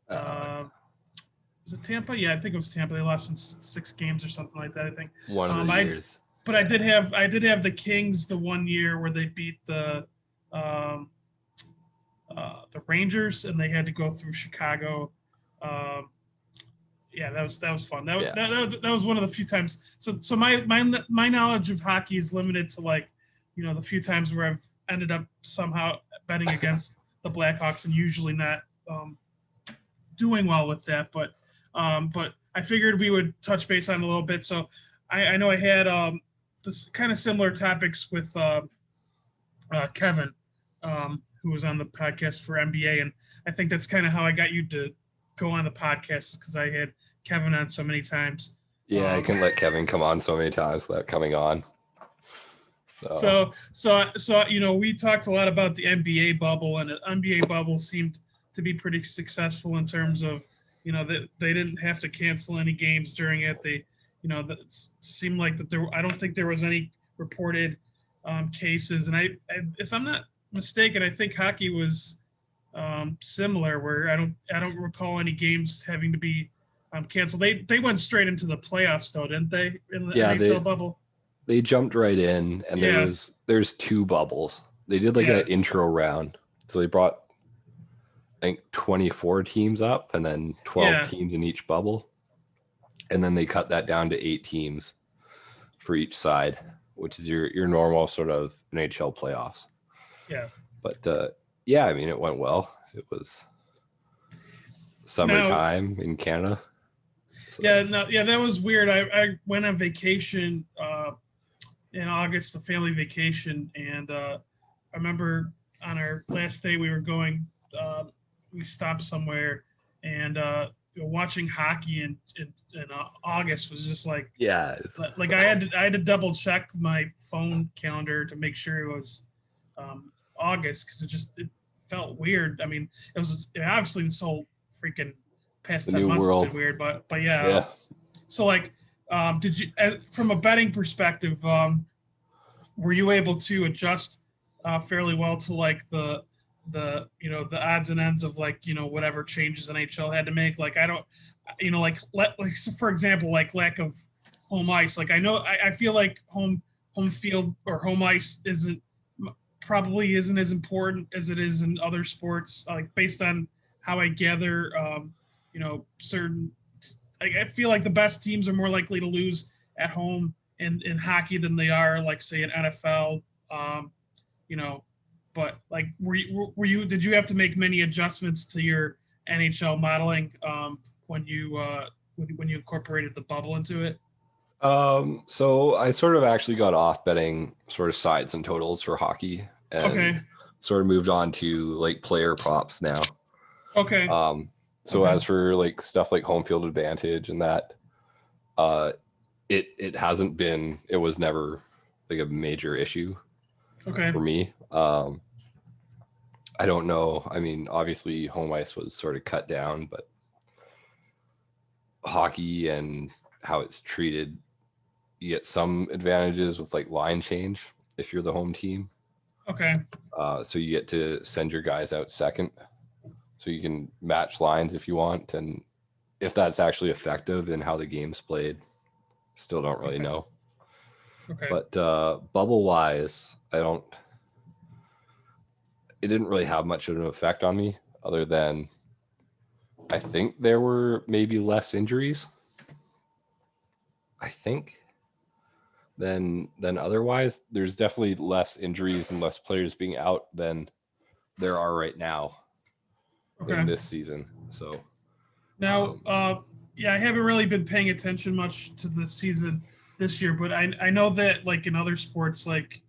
Speaker 1: Was it Tampa? Yeah, I think it was Tampa. They lost in 6 games or something like that. I think
Speaker 2: one of the years.
Speaker 1: But I did have the Kings the one year where they beat the Rangers and they had to go through Chicago. Yeah, that was fun. That was one of the few times. So my knowledge of hockey is limited to like the few times where I've ended up somehow betting against the Blackhawks and usually not doing well with that, but I figured we would touch base on it a little bit. So I know I had this kind of similar topics with Kevin, who was on the podcast for NBA, and I think that's kind of how I got you to go on the podcast because I had Kevin on so many times.
Speaker 2: Yeah, I can let Kevin come on so many times without coming on.
Speaker 1: So we talked a lot about the NBA bubble, and the NBA bubble seemed to be pretty successful in terms of that they didn't have to cancel any games during it. They that seemed like that I don't think there was any reported cases, and I if I'm not mistaken, I think hockey was similar where I don't recall any games having to be canceled. They went straight into the playoffs though, didn't they, in the NHL bubble?
Speaker 2: they jumped right in, and there's 2 bubbles. They did like an intro round, so they brought I think 24 teams up, and then 12 teams in each bubble, and then they cut that down to 8 teams for each side, which is your normal sort of NHL playoffs.
Speaker 1: Yeah.
Speaker 2: But yeah, I mean, it went well. It was summertime in Canada.
Speaker 1: So. Yeah, that was weird. I went on vacation in August, the family vacation, and I remember on our last day we were going. We stopped somewhere, and watching hockey in August was just like like I had to double check my phone calendar to make sure it was August, because it felt weird. I mean, it was obviously this whole freaking past 10 months has been weird, but yeah. So like, did you, from a betting perspective, were you able to adjust fairly well to like the the odds and ends of like whatever changes NHL had to make? Like I don't, like so for example, like lack of home ice. Like I feel like home field or home ice probably isn't as important as it is in other sports. Like based on how I gather, certain. I feel like the best teams are more likely to lose at home in hockey than they are, like say in NFL. But like, did you have to make many adjustments to your NHL modeling when you incorporated the bubble into it?
Speaker 2: So I sort of actually got off betting sort of sides and totals for hockey, and sort of moved on to like player props now. So as for like stuff like home field advantage and that, it hasn't been, it was never like a major issue for me. I don't know. I mean, obviously home ice was sort of cut down, but hockey and how it's treated, you get some advantages with like line change if you're the home team. So you get to send your guys out second, so you can match lines if you want, and if that's actually effective in how the game's played, still don't really know. But bubble wise, it didn't really have much of an effect on me, other than I think there were maybe less injuries, I think, than otherwise. There's definitely less injuries and less players being out than there are right now in this season. So
Speaker 1: now, I haven't really been paying attention much to the season this year, but I know that like in other sports, like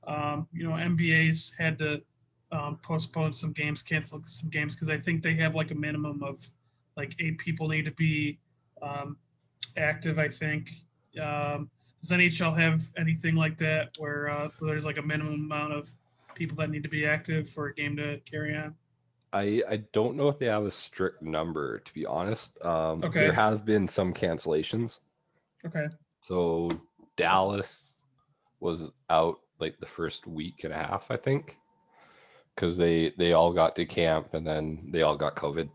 Speaker 1: NBA's had to postpone some games, cancel some games, because I think they have like a minimum of like 8 people need to be active. I think. Does NHL have anything like that where there's like a minimum amount of people that need to be active for a game to carry on?
Speaker 2: I don't know if they have a strict number, to be honest. There has been some cancellations. So Dallas was out like the first week and a half, I think, because they all got to camp and then they all got COVID.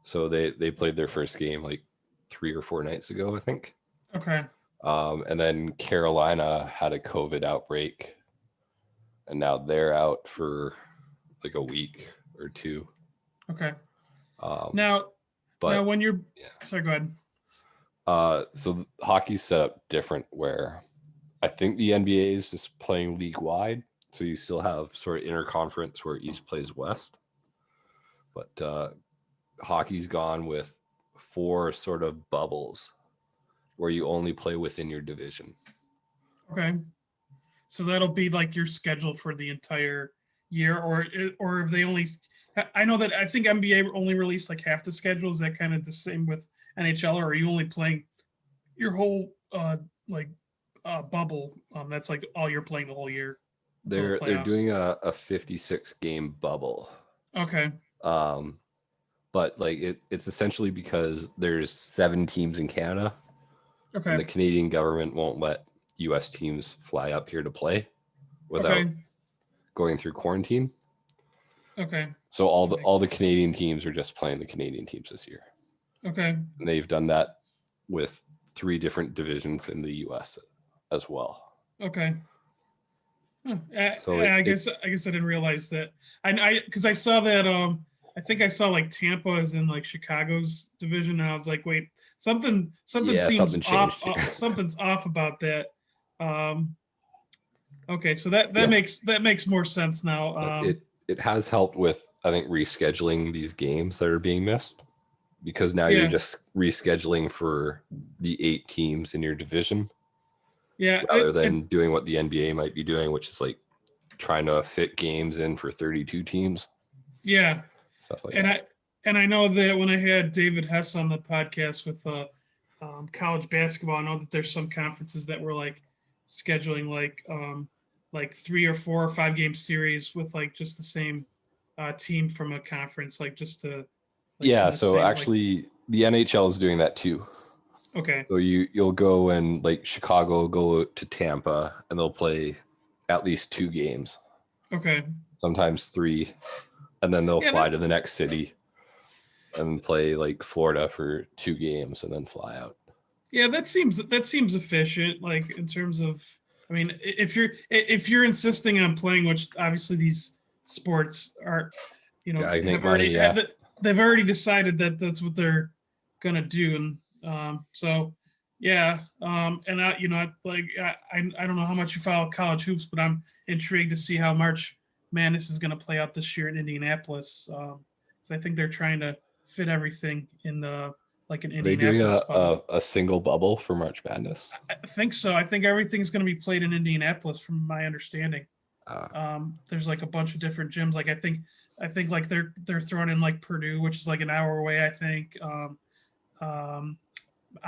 Speaker 2: So they played their first game like 3 or 4 nights ago, I think. And then Carolina had a COVID outbreak, and now they're out for like a week or 2.
Speaker 1: Now when you're sorry, go ahead.
Speaker 2: So hockey's set up different, where I think the NBA is just playing league wide, so you still have sort of interconference where East plays West, but hockey's gone with 4 sort of bubbles where you only play within your division.
Speaker 1: So that'll be like your schedule for the entire year, or if they only, I know that I think NBA only released like half the schedule. Is that kind of the same with NHL, or are you only playing your whole bubble? That's like all you're playing the whole year.
Speaker 2: They're doing a 56 game bubble. But like it's essentially because there's 7 teams in Canada. And the Canadian government won't let US teams fly up here to play without going through quarantine. So all the Canadian teams are just playing the Canadian teams this year. And they've done that with 3 different divisions in the US. as well.
Speaker 1: Okay. Huh.
Speaker 2: So
Speaker 1: I guess I didn't realize that. Because I saw that I think I saw like Tampa is in like Chicago's division, and I was like, wait, something
Speaker 2: yeah,
Speaker 1: seems
Speaker 2: something
Speaker 1: off.
Speaker 2: changed here.
Speaker 1: Something's off about that. Um, okay, so that
Speaker 2: Yeah.
Speaker 1: makes more sense now.
Speaker 2: But it has helped with, I think, rescheduling these games that are being missed, because now you're
Speaker 1: Yeah,
Speaker 2: just rescheduling for the 8 teams in your division
Speaker 1: yeah,
Speaker 2: rather than doing what the NBA might be doing, which is like trying to fit games in for 32 teams,
Speaker 1: yeah.
Speaker 2: stuff like
Speaker 1: And
Speaker 2: that.
Speaker 1: I know that when I had David Hess on the podcast with college basketball, I know that there's some conferences that were like scheduling like 3 or 4 or 5 game series with like just the same team from a conference, like just to like
Speaker 2: Yeah,
Speaker 1: in the
Speaker 2: so
Speaker 1: same like.
Speaker 2: actually the NHL is doing that too.
Speaker 1: Okay.
Speaker 2: So you'll go and like Chicago go to Tampa and they'll play at least 2 games,
Speaker 1: Okay.
Speaker 2: sometimes 3, and then they'll
Speaker 1: Yeah.
Speaker 2: fly to the next city and play like Florida for 2 games and then fly out.
Speaker 1: Yeah, that seems efficient. Like in terms of, I mean, if you're insisting on playing, which obviously these sports are,
Speaker 2: I make
Speaker 1: have
Speaker 2: money,
Speaker 1: already
Speaker 2: yeah.
Speaker 1: they've already decided that that's what they're gonna do, and so yeah, and I don't know how much you follow college hoops, but I'm intrigued to see how March Madness is gonna play out this year in Indianapolis, because I think they're trying to fit everything in the like an
Speaker 2: Are they doing
Speaker 1: Indianapolis bubble.
Speaker 2: a single bubble for March Madness?
Speaker 1: I think so. I think everything's going to be played in Indianapolis, from my understanding.
Speaker 2: Uh,
Speaker 1: There's like a bunch of different gyms. Like I think like they're throwing in like Purdue, which is like an hour away. I think um,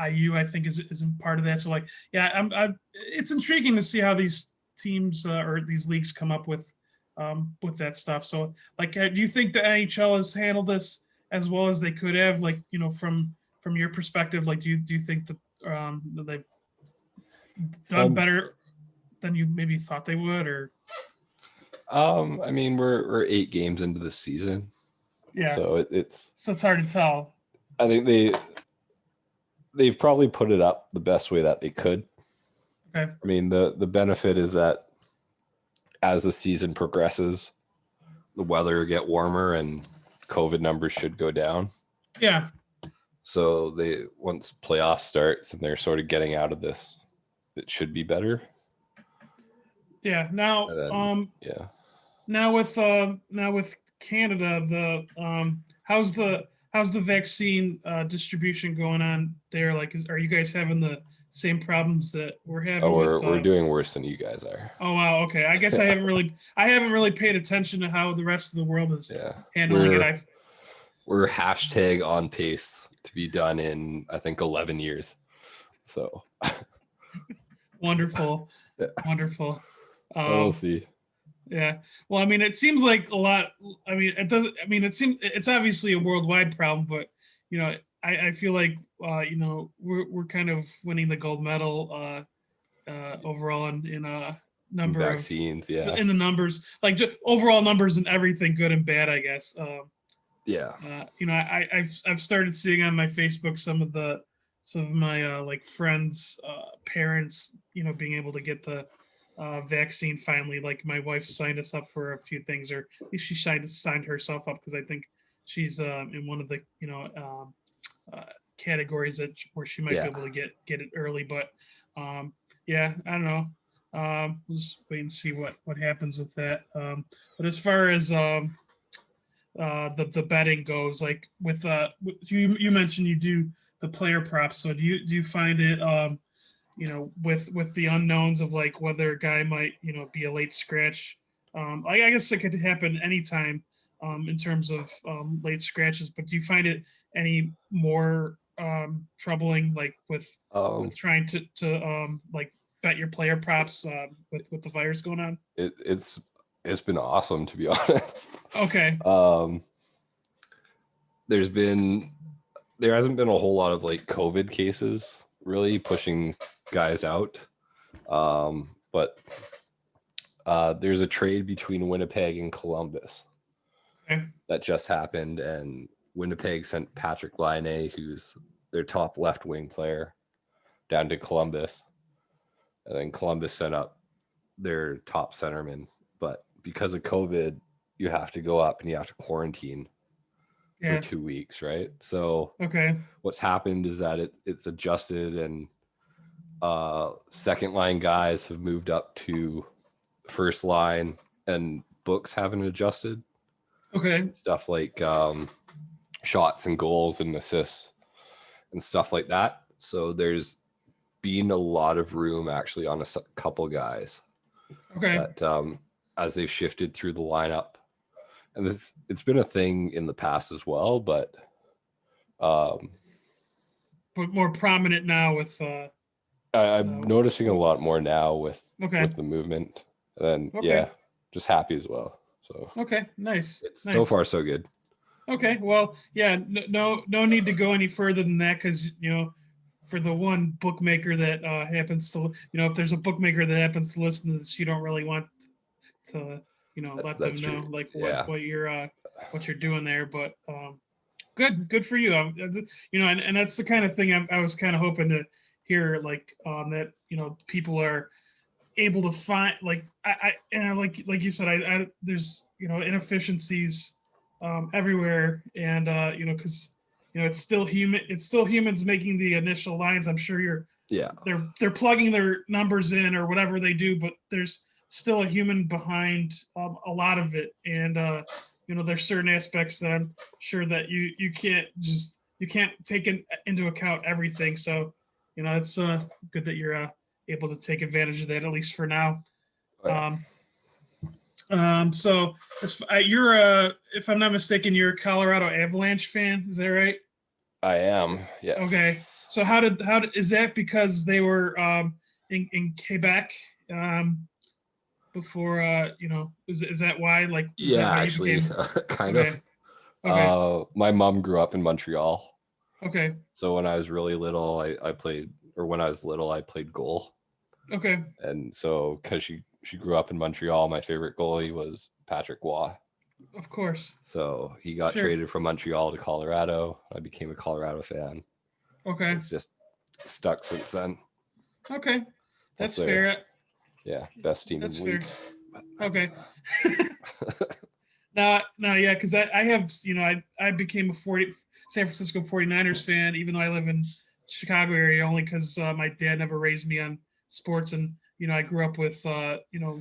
Speaker 1: IU, I think isn't part of that. So like, yeah, it's intriguing to see how these teams or these leagues come up with that stuff. So like, do you think the NHL has handled this as well as they could have? Like, from your perspective, like, do you think that they've done
Speaker 2: um,
Speaker 1: better than you maybe thought they would, or?
Speaker 2: I mean, we're 8 games into the season,
Speaker 1: Yeah,
Speaker 2: so it's.
Speaker 1: so it's hard to tell.
Speaker 2: I think they've probably put it up the best way that they could.
Speaker 1: Okay.
Speaker 2: I mean, the benefit is that as the season progresses, the weather will get warmer and COVID numbers should go down.
Speaker 1: Yeah.
Speaker 2: So once playoffs starts and they're sort of getting out of this, it should be better.
Speaker 1: Yeah. Now,
Speaker 2: yeah.
Speaker 1: now with Canada, how's the vaccine distribution going on there? Like, are you guys having the same problems that we're having?
Speaker 2: Oh,
Speaker 1: with?
Speaker 2: we're doing worse than you guys are.
Speaker 1: Oh wow. Okay. I guess I haven't really paid attention to how the rest of the world is handling it.
Speaker 2: We're hashtag on pace to be done in, I think, 11 years. So
Speaker 1: wonderful.
Speaker 2: Yeah.
Speaker 1: Wonderful.
Speaker 2: So we'll see.
Speaker 1: Yeah. Well, I mean, it seems like a lot. I mean, it doesn't. I mean, it's obviously a worldwide problem, but I feel like we're kind of winning the gold medal overall in a number
Speaker 2: vaccines,
Speaker 1: in the numbers, like just overall numbers and everything, good and bad, I guess.
Speaker 2: Yeah.
Speaker 1: I've started seeing on my Facebook some of my like friends, parents, being able to get the vaccine finally. Like my wife signed us up for a few things, or at least she signed herself up, because I think she's in one of the categories where she might be able to get it early. But yeah, I don't know. We'll just wait and see what happens with that. But as far as the betting goes, like with you mentioned you do the player props. So do you find it with the unknowns of like whether a guy might be a late scratch? I guess it could happen anytime in terms of late scratches. But do you find it any more troubling, like with trying to like bet your player props with the virus going on?
Speaker 2: It's been awesome, to be honest.
Speaker 1: Okay.
Speaker 2: There hasn't been a whole lot of like COVID cases really pushing guys out. But there's a trade between Winnipeg and Columbus that just happened, and Winnipeg sent Patrick Laine, who's their top left wing player, down to Columbus. and then Columbus sent up their top centerman, but because of COVID, you have to go up and you have to quarantine for 2 weeks, right? So what's happened is that it's adjusted, and second line guys have moved up to first line, and books haven't adjusted. Stuff like shots and goals and assists and stuff like that. So there's been a lot of room actually on a couple guys that as they've shifted through the lineup, and it's been a thing in the past as well, but
Speaker 1: more prominent now with
Speaker 2: I'm noticing a lot more now with the movement, and just happy as well. So
Speaker 1: nice.
Speaker 2: So far so good.
Speaker 1: Well, no need to go any further than that, because for the one bookmaker that happens to, if there's a bookmaker that happens to listen to this, you don't really want to let them know like what you're doing there. But good for you. And that's the kind of thing I was kind of hoping to hear, like that people are able to find, like like you said, I there's inefficiencies everywhere, and because it's still humans making the initial lines. I'm sure they're plugging their numbers in or whatever they do, but there's still a human behind a lot of it, and there's certain aspects that I'm sure that you can't take into account everything. So it's good that you're able to take advantage of that, at least for now. So you're if I'm not mistaken, you're a Colorado Avalanche fan, is that right?
Speaker 2: I am, yes.
Speaker 1: Okay, so how did is that because they were in Quebec before is that why, like,
Speaker 2: actually kind of. My mom grew up in Montreal. So when I was really little, I played goal. And so because she grew up in Montreal, my favorite goalie was Patrick Waugh.
Speaker 1: Of course.
Speaker 2: So he got traded from Montreal to Colorado. I became a Colorado fan. It's just stuck since then.
Speaker 1: That's fair.
Speaker 2: Best team in the league.
Speaker 1: No, yeah, because I have, I became a San Francisco 49ers fan, even though I live in Chicago area, only because my dad never raised me on sports, and I grew up with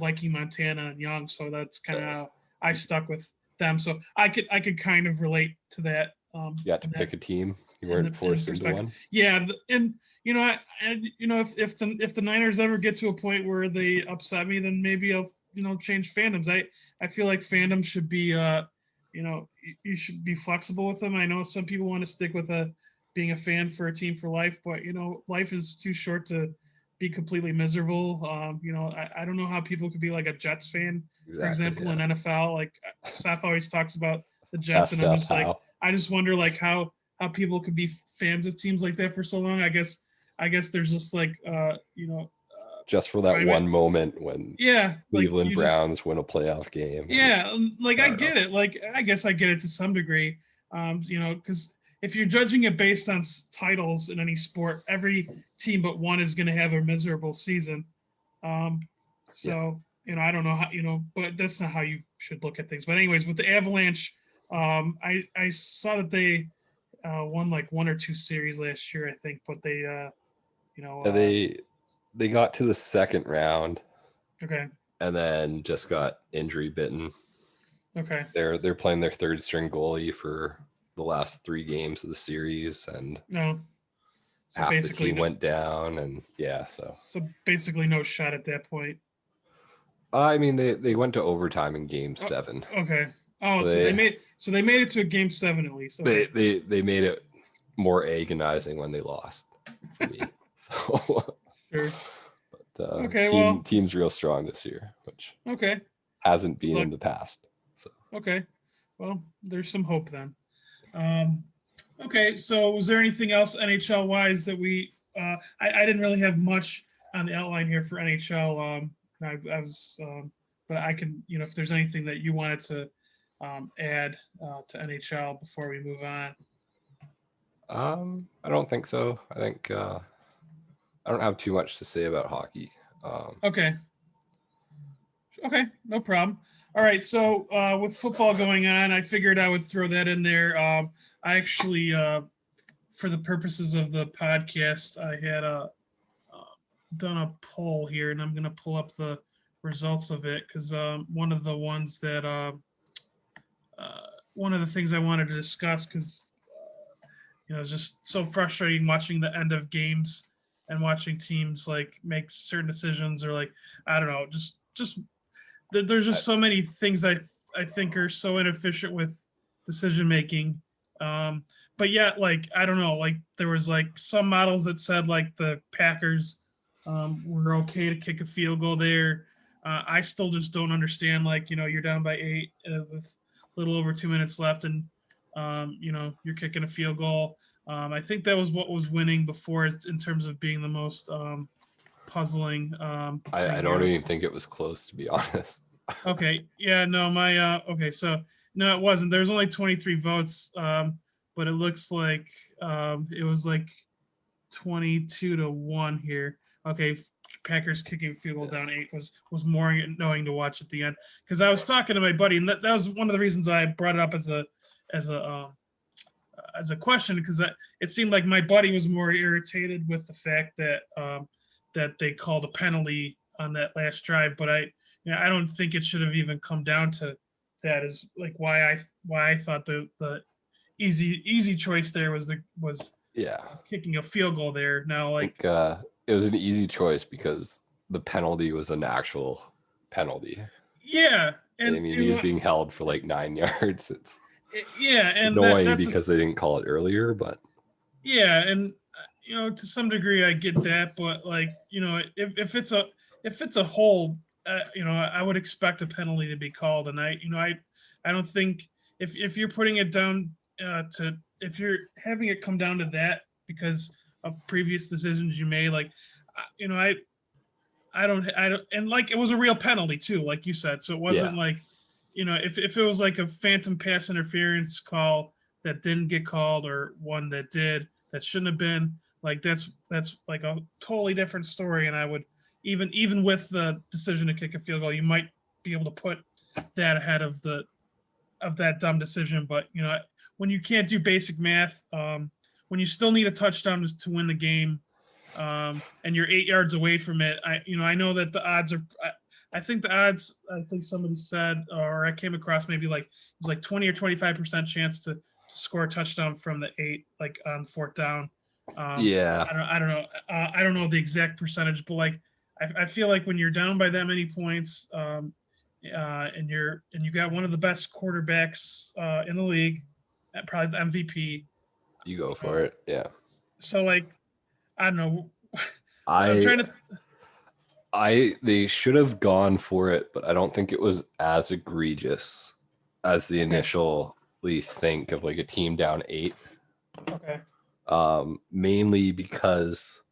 Speaker 1: liking Montana and Young, so that's kind of how I stuck with them. So I could kind of relate to that.
Speaker 2: You had to pick a team. You weren't forced into one.
Speaker 1: Yeah, and if the Niners ever get to a point where they upset me, then maybe I'll change fandoms. I feel like fandom should be you should be flexible with them. I know some people want to stick with being a fan for a team for life, but life is too short to be completely miserable. I don't know how people could be like a Jets fan, for example, in NFL. Like Seth always talks about the Jets, and I'm just like, I just wonder like how people could be fans of teams like that for so long. I guess there's just like
Speaker 2: just for that one moment when Cleveland Browns win a playoff game.
Speaker 1: I get it. Like, I guess I get it to some degree. Because if you're judging it based on titles in any sport, every team but one is going to have a miserable season. I don't know how, but that's not how you should look at things. But anyways, with the Avalanche, I saw that they won like one or two series last year, I think, but they,
Speaker 2: they got to the second round. And then just got injury bitten. They're playing their third string goalie for the last 3 games of the series, and
Speaker 1: so
Speaker 2: half the team went down, and so
Speaker 1: basically no shot at that point.
Speaker 2: I mean, they went to overtime in game 7.
Speaker 1: So they made it to a game 7 at least.
Speaker 2: They made it more agonizing when they lost for me. So but team's real strong this year, which hasn't been in the past. So
Speaker 1: well, there's some hope then. So was there anything else NHL wise that we I didn't really have much on the outline here for NHL. I was but I can, if there's anything that you wanted to add to NHL before we move on.
Speaker 2: I don't think so. I think I don't have too much to say about hockey.
Speaker 1: Okay. Okay, no problem. All right, so with football going on, I figured I would throw that in there. I actually, for the purposes of the podcast, I had done a poll here, and I'm going to pull up the results of it because one of the ones that one of the things I wanted to discuss because it's just so frustrating watching the end of games and watching teams like make certain decisions or like I don't know, just there's just so many things I think are so inefficient with decision making. But yet, like I don't know, like there was like some models that said like the Packers were okay to kick a field goal there. I still just don't understand. Like you're down by 8 with a little over 2 minutes left, and you're kicking a field goal. I think that was what was winning before in terms of being the most puzzling.
Speaker 2: I don't even think it was close, to be honest.
Speaker 1: Okay. Yeah. No. My. Okay. So no, it wasn't. There's only 23 votes. But it looks like it was like 22-1 here. Okay. Packers kicking field goal down 8 was more annoying to watch at the end because I was talking to my buddy and that was one of the reasons I brought it up as a question because it seemed like my buddy was more irritated with the fact that that they called a penalty on that last drive, but I don't think it should have even come down to that. Is like why I thought the easy choice there was kicking a field goal there. Now like
Speaker 2: I think, it was an easy choice because the penalty was an actual penalty.
Speaker 1: Yeah,
Speaker 2: and I mean he was being held for like 9 yards. It's annoying because they didn't call it earlier, but
Speaker 1: yeah, and to some degree I get that, but like if it's a hold, I would expect a penalty to be called, and I don't think if you're putting it down to if you're having it come down to that because of previous decisions you made, like I don't and like it was a real penalty too, like you said, so it wasn't like if it was like a phantom pass interference call that didn't get called or one that did that shouldn't have been, like that's like a totally different story, and I would even with the decision to kick a field goal, you might be able to put that ahead of that dumb decision. But when you can't do basic math, when you still need a touchdown to win the game, and you're 8 yards away from it, I know that the odds are. I think the odds. I think somebody said, or I came across maybe like it was like 20 or 25% chance to score a touchdown from the 8, like on 4th down.
Speaker 2: Yeah.
Speaker 1: I don't know. I don't know the exact percentage, but like I feel like when you're down by that many points, and you got one of the best quarterbacks in the league, probably the MVP.
Speaker 2: You go for it. Yeah.
Speaker 1: So like, I don't know.
Speaker 2: I'm trying to. They should have gone for it, but I don't think it was as egregious as the initially think of like a team down 8.
Speaker 1: Okay.
Speaker 2: Mainly because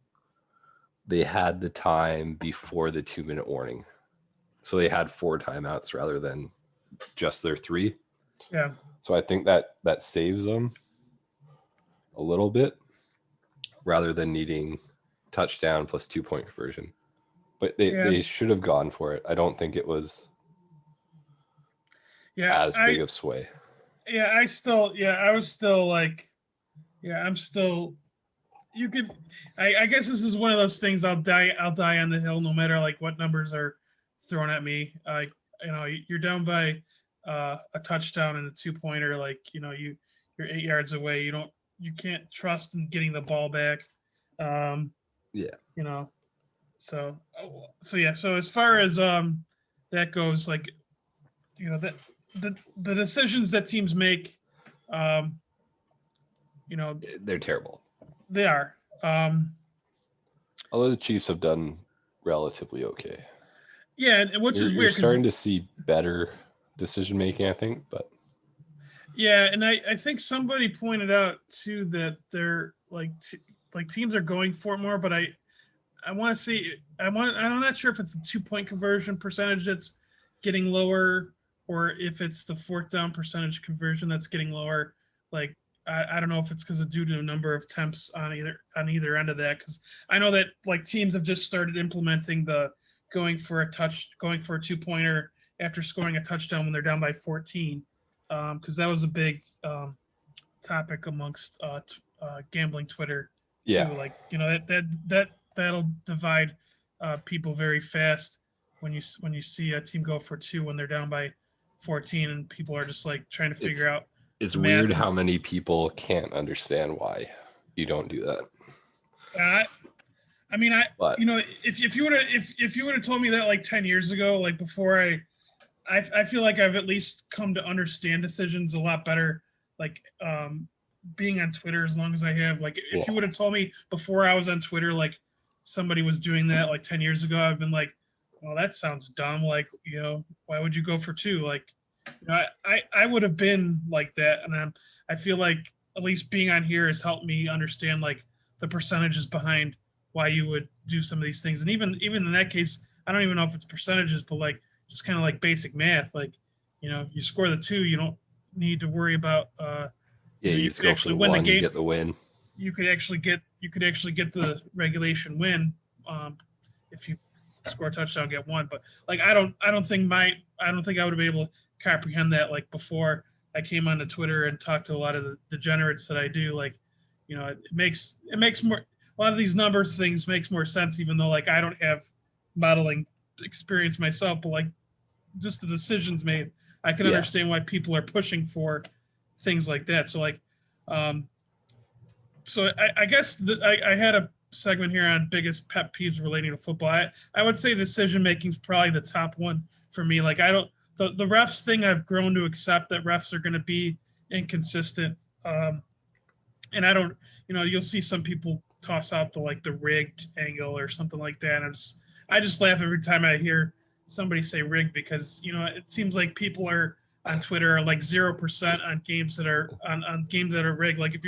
Speaker 2: they had the time before the 2-minute warning. So they had 4 timeouts rather than just their 3.
Speaker 1: Yeah.
Speaker 2: So I think that saves them a little bit rather than needing touchdown plus 2-point conversion. But they should have gone for it. I don't think it was as big of sway.
Speaker 1: Yeah, I was still like, I'm still. You could, I guess this is one of those things. I'll die on the hill, no matter like what numbers are thrown at me. Like you're down by a touchdown and a 2-pointer. Like you're 8 yards away. You can't trust in getting the ball back. So yeah. So as far as that goes, like that the decisions that teams make,
Speaker 2: they're terrible.
Speaker 1: They are.
Speaker 2: Although the Chiefs have done relatively okay.
Speaker 1: Yeah, which is weird.
Speaker 2: You're starting to see better decision making, I think, but
Speaker 1: yeah, and I think somebody pointed out too that they're like teams are going for it more, but I want to see I'm not sure if it's the 2-point conversion percentage that's getting lower or if it's the 4th down percentage conversion that's getting lower. Like I don't know if it's because of due to a number of attempts on either end of that, because I know that like teams have just started implementing the going for a 2-pointer after scoring a touchdown when they're down by 14, because that was a big topic amongst gambling Twitter too.
Speaker 2: Yeah.
Speaker 1: Like, you know, that'll divide people very fast when you see a team go for 2 when they're down by 14, and people are just like trying to figure out.
Speaker 2: It's weird how many people can't understand why you don't do that.
Speaker 1: I mean, you know, if you would have told me that like 10 years ago, like before I feel like I've at least come to understand decisions a lot better. Like being on Twitter as long as I have, like if you would have told me before I was on Twitter, like somebody was doing that like 10 years ago, I've been like, well, that sounds dumb. Like, you know, why would you go for 2? Like, you know, I would have been like that. And I feel like at least being on here has helped me understand like the percentages behind why you would do some of these things. And even in that case, I don't even know if it's percentages, but like just kind of like basic math. Like, you know, you score the 2, you don't need to worry about
Speaker 2: you could actually win the game. You get the win.
Speaker 1: You could actually get the regulation win if you score a touchdown, get 1. But like I don't think I would have been able to comprehend that like before I came onto Twitter and talked to a lot of the degenerates that I do. Like, you know, it makes more, a lot of these numbers things makes more sense, even though like I don't have modeling experience myself, but like just the decisions made, I can understand why people are pushing for things like that. So like, so I guess I had a segment here on biggest pet peeves relating to football. I would say decision making is probably the top one for me. Like the refs thing, I've grown to accept that refs are going to be inconsistent. And I don't, you know, you'll see some people toss out the rigged angle or something like that. And I just laugh every time I hear somebody say rigged, because, you know, it seems like people are on Twitter are like 0% on games that are on games that are rigged. Like if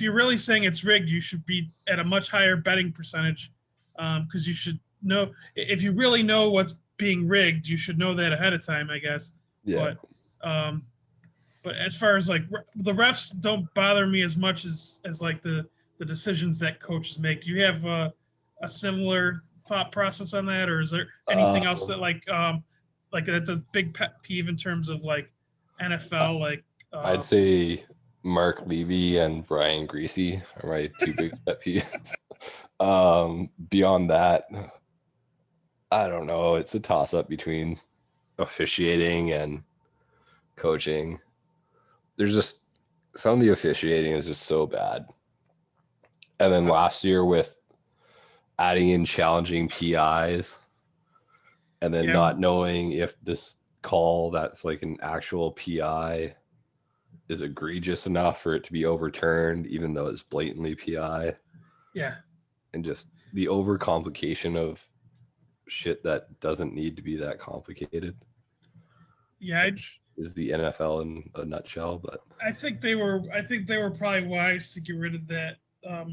Speaker 1: you're really saying it's rigged, you should be at a much higher betting percentage, because you should know, if you really know what's being rigged, you should know that ahead of time, I guess.
Speaker 2: Yeah.
Speaker 1: But as far as like the refs don't bother me as much as like the decisions that coaches make. Do you have a similar thought process on that, or is there anything else that like that's a big pet peeve in terms of like NFL? Like
Speaker 2: I'd say Mark Levy and Brian Greasy are my 2 big pet peeves. Beyond that, I don't know. It's a toss up between officiating and coaching. There's just some of the officiating is just so bad. And then last year with adding in challenging PIs and then not knowing if this call that's like an actual PI is egregious enough for it to be overturned, even though it's blatantly PI.
Speaker 1: Yeah.
Speaker 2: And just the overcomplication of shit that doesn't need to be that complicated.
Speaker 1: Yeah.
Speaker 2: Is the NFL in a nutshell, but
Speaker 1: I think they were probably wise to get rid of that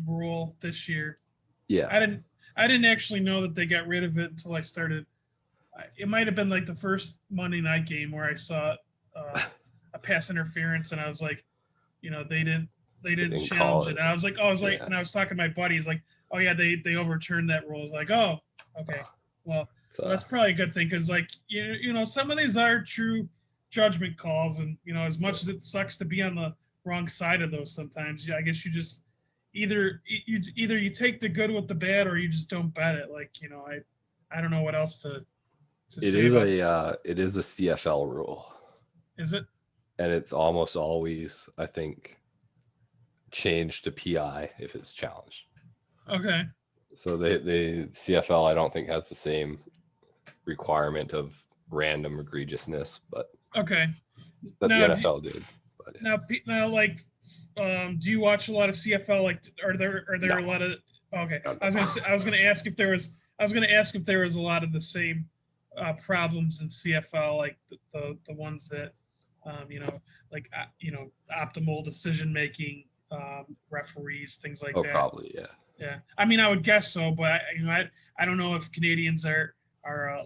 Speaker 1: rule this year.
Speaker 2: Yeah.
Speaker 1: I didn't actually know that they got rid of it until I started. It might have been like the first Monday night game where I saw a pass interference, and I was like, you know, they didn't challenge it. And I was like, and I was talking to my buddy. He's like, oh yeah, they overturned that rule. I was like, oh, okay, well, that's probably a good thing, because like you know some of these are true judgment calls, and you know, as much as it sucks to be on the wrong side of those sometimes, I guess you just either you take the good with the bad, or you just don't bet it. Like, you know, I don't know what else to
Speaker 2: it
Speaker 1: say
Speaker 2: is
Speaker 1: about
Speaker 2: it is a CFL rule.
Speaker 1: Is it?
Speaker 2: And it's almost always, I think, changed to PI if it's challenged.
Speaker 1: Okay.
Speaker 2: So the CFL, I don't think, has the same requirement of random egregiousness, but
Speaker 1: okay,
Speaker 2: but the NFL did. But
Speaker 1: now, like, do you watch a lot of CFL? Like, are there a lot of? Okay, I was gonna ask if there was a lot of the same problems in CFL, like the ones that you know, like you know, optimal decision making, referees, things like that.
Speaker 2: Probably, yeah.
Speaker 1: Yeah, I mean, I would guess so, but I don't know if Canadians are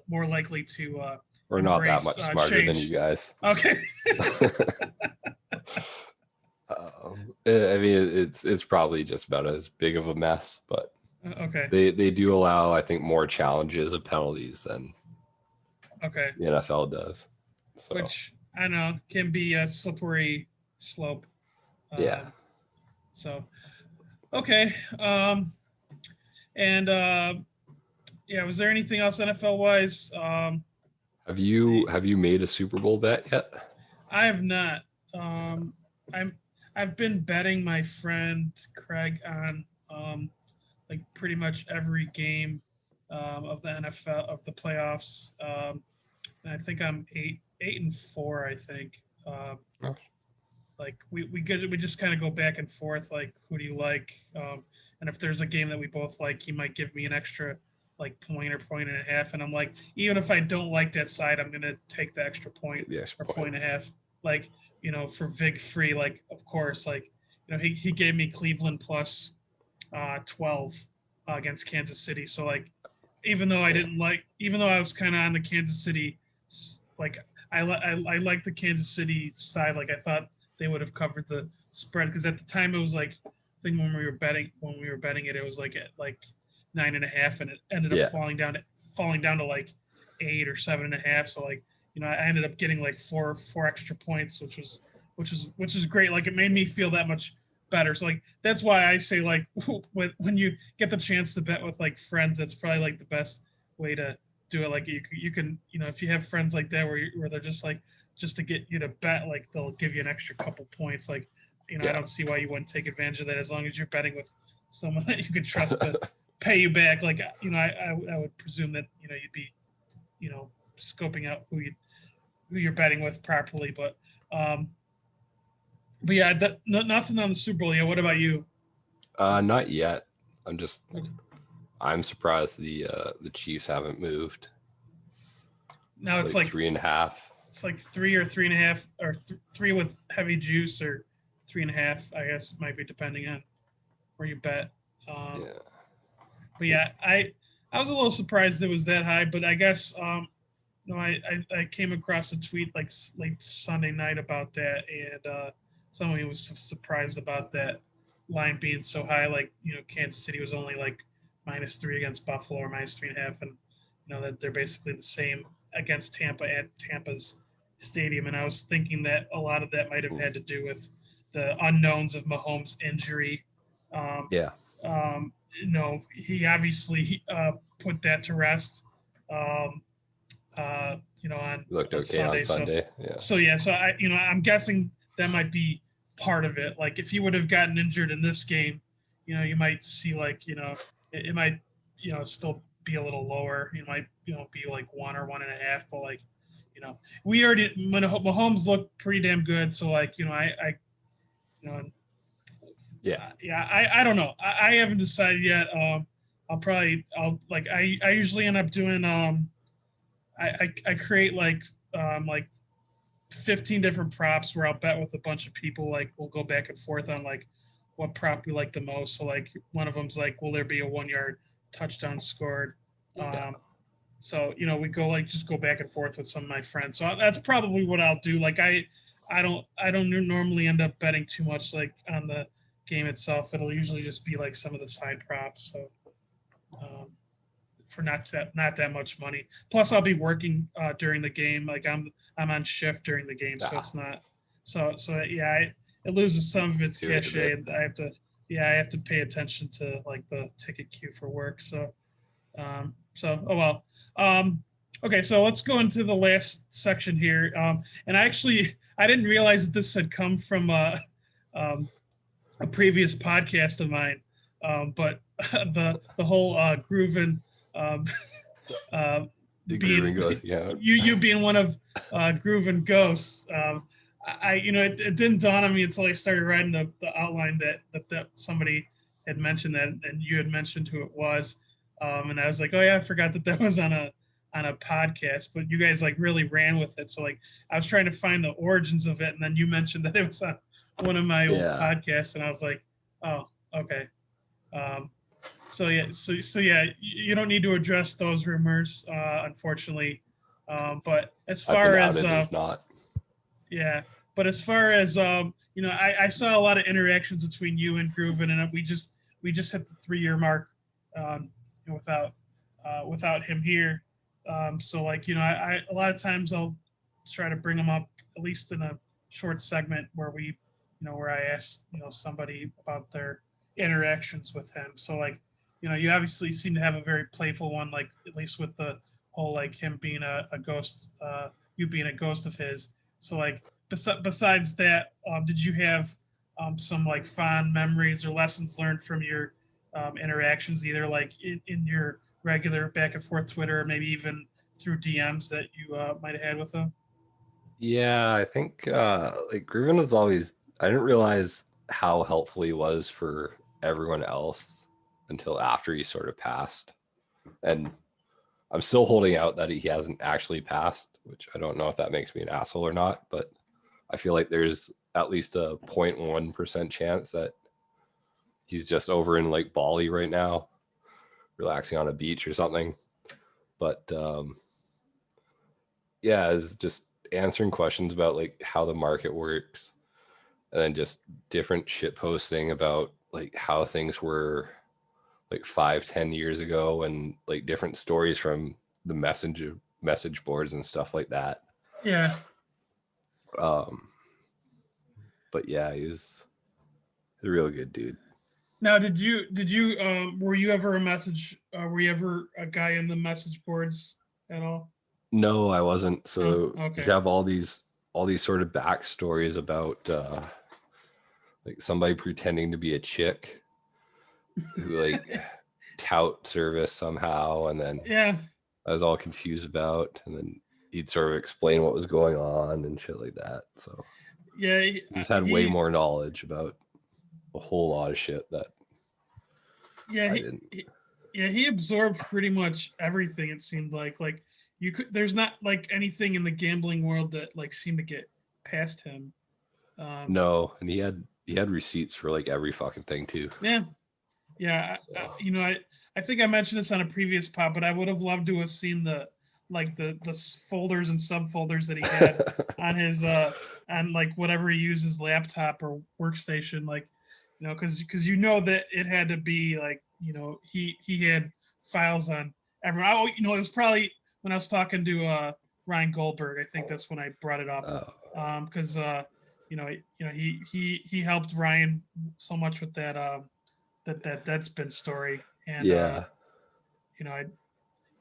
Speaker 1: more likely to.
Speaker 2: We're not that much smarter than you guys.
Speaker 1: Okay.
Speaker 2: I mean, it's probably just about as big of a mess, but
Speaker 1: Okay.
Speaker 2: They do allow, I think, more challenges of penalties than
Speaker 1: Okay.
Speaker 2: the NFL does. So
Speaker 1: Which I know can be a slippery slope.
Speaker 2: yeah.
Speaker 1: So okay. And yeah, was there anything else NFL wise?
Speaker 2: Have you made a Super Bowl bet yet?
Speaker 1: I have not. Um, I've been betting my friend Craig on like pretty much every game of the NFL of the playoffs. And I think I'm 8-4. I think.
Speaker 2: Oh,
Speaker 1: Like we just kind of go back and forth. Like who do you like? And if there's a game that we both like, he might give me an extra like point or point and a half. And I'm like, even if I don't like that side, I'm gonna take the extra point
Speaker 2: the extra
Speaker 1: or
Speaker 2: point.
Speaker 1: point and a half. Like for Vig free, like of course, like he gave me Cleveland plus 12 against Kansas City. So like even though even though I was kind of on the Kansas City, like I like the Kansas City side. Like I thought they would have covered the spread because at the time it was like I think when we were betting it, it was like at like 9.5, and it ended up
Speaker 2: Yeah.
Speaker 1: falling down to like 8 or 7.5. So like I ended up getting like four extra points, which was great. Like it made me feel that much better. So like that's why I say like when you get the chance to bet with like friends, that's probably like the best way to do it. Like you can if you have friends like that where they're just like just to get you to bet, like they'll give you an extra couple points. Like I don't see why you wouldn't take advantage of that as long as you're betting with someone that you can trust to pay you back. Like I would presume that you'd be scoping out who you're betting with properly, but yeah, nothing on the Super Bowl. Yeah, what about you?
Speaker 2: Not yet. I'm surprised the Chiefs haven't moved.
Speaker 1: Now it's like
Speaker 2: 3.5.
Speaker 1: It's like 3 or 3.5 or 3 with heavy juice or 3.5. I guess might be depending on where you bet.
Speaker 2: Yeah.
Speaker 1: But yeah, I was a little surprised it was that high, but I guess I came across a tweet like late Sunday night about that, and somebody was surprised about that line being so high. Like Kansas City was only like -3 against Buffalo or -3.5, and that they're basically the same against Tampa at Tampa's stadium. And I was thinking that a lot of that might have had to do with the unknowns of Mahomes' injury.
Speaker 2: Yeah.
Speaker 1: He obviously put that to rest. On
Speaker 2: Looked okay
Speaker 1: Sunday.
Speaker 2: on Sunday.
Speaker 1: So I'm guessing that might be part of it. Like if he would have gotten injured in this game, you might see like it might still be a little lower. You might be like 1 or 1.5, but like we already Mahomes looked pretty damn good. So like I I don't know. I haven't decided yet. I usually end up doing I create like 15 different props where I'll bet with a bunch of people. Like we'll go back and forth on like what prop we like the most. So like one of them's like, will there be a 1-yard touchdown scored? So we go like just go back and forth with some of my friends. So that's probably what I'll do. Like I don't normally end up betting too much like on the game itself. It'll usually just be like some of the side props. So for not that much money. Plus I'll be working during the game. Like I'm on shift during the game, so it's not so yeah, it loses some of its cachet, and I have to pay attention to like the ticket queue for work. So oh well. Okay, so let's go into the last section here. And I didn't realize that this had come from a previous podcast of mine. But the whole Grooven being
Speaker 2: Ghost account.
Speaker 1: you being one of Grooven Ghosts. It didn't dawn on me until I started writing the outline that somebody had mentioned that, and you had mentioned who it was. And I was like, oh yeah, I forgot that was on a podcast, but you guys like really ran with it. So like I was trying to find the origins of it, and then you mentioned that it was on one of my old podcasts, and I was like, oh, okay. So yeah, you don't need to address those rumors, unfortunately. But as far as
Speaker 2: not.
Speaker 1: Yeah, but as far as I saw a lot of interactions between you and Grooven, and we just hit the 3-year mark without him here. So like, I a lot of times I'll try to bring him up at least in a short segment where where I ask, somebody about their interactions with him. So like, you obviously seem to have a very playful one, like at least with the whole like him being a ghost, you being a ghost of his. So like, besides that, did you have some like fond memories or lessons learned from your interactions, either like in your regular back and forth Twitter, or maybe even through DMs that you might have had with them?
Speaker 2: Yeah, I think like Griffin was always, I didn't realize how helpful he was for everyone else until after he sort of passed. And I'm still holding out that he hasn't actually passed, which I don't know if that makes me an asshole or not, but I feel like there's at least a 0.1% chance that he's just over in like Bali right now, relaxing on a beach or something. But yeah, it's just answering questions about like how the market works, and then just different shit posting about like how things were like 5-10 years ago, and like different stories from the message boards and stuff like that.
Speaker 1: Yeah.
Speaker 2: But yeah, he's a real good dude.
Speaker 1: Now, were you ever were you ever a guy in the message boards at all?
Speaker 2: No, I wasn't. So
Speaker 1: No? Okay.
Speaker 2: you have all these sort of backstories about like somebody pretending to be a chick who like tout service somehow, and then
Speaker 1: Yeah.
Speaker 2: I was all confused about, and then he'd sort of explain what was going on and shit like that. So
Speaker 1: Yeah,
Speaker 2: he just had way more knowledge about a whole lot of shit that
Speaker 1: yeah,
Speaker 2: I didn't.
Speaker 1: he absorbed pretty much everything. It seemed like there's not like anything in the gambling world that like seemed to get past him.
Speaker 2: No, and he had receipts for like every fucking thing too.
Speaker 1: Yeah, yeah.
Speaker 2: So.
Speaker 1: I think I mentioned this on a previous pod, but I would have loved to have seen the folders and subfolders that he had on his on like whatever he used, his laptop or workstation, like because that it had to be like he had files on everyone. It was probably when I was talking to Ryan Goldberg. I think that's when I brought it up because he helped Ryan so much with that that Deadspin story, and
Speaker 2: yeah.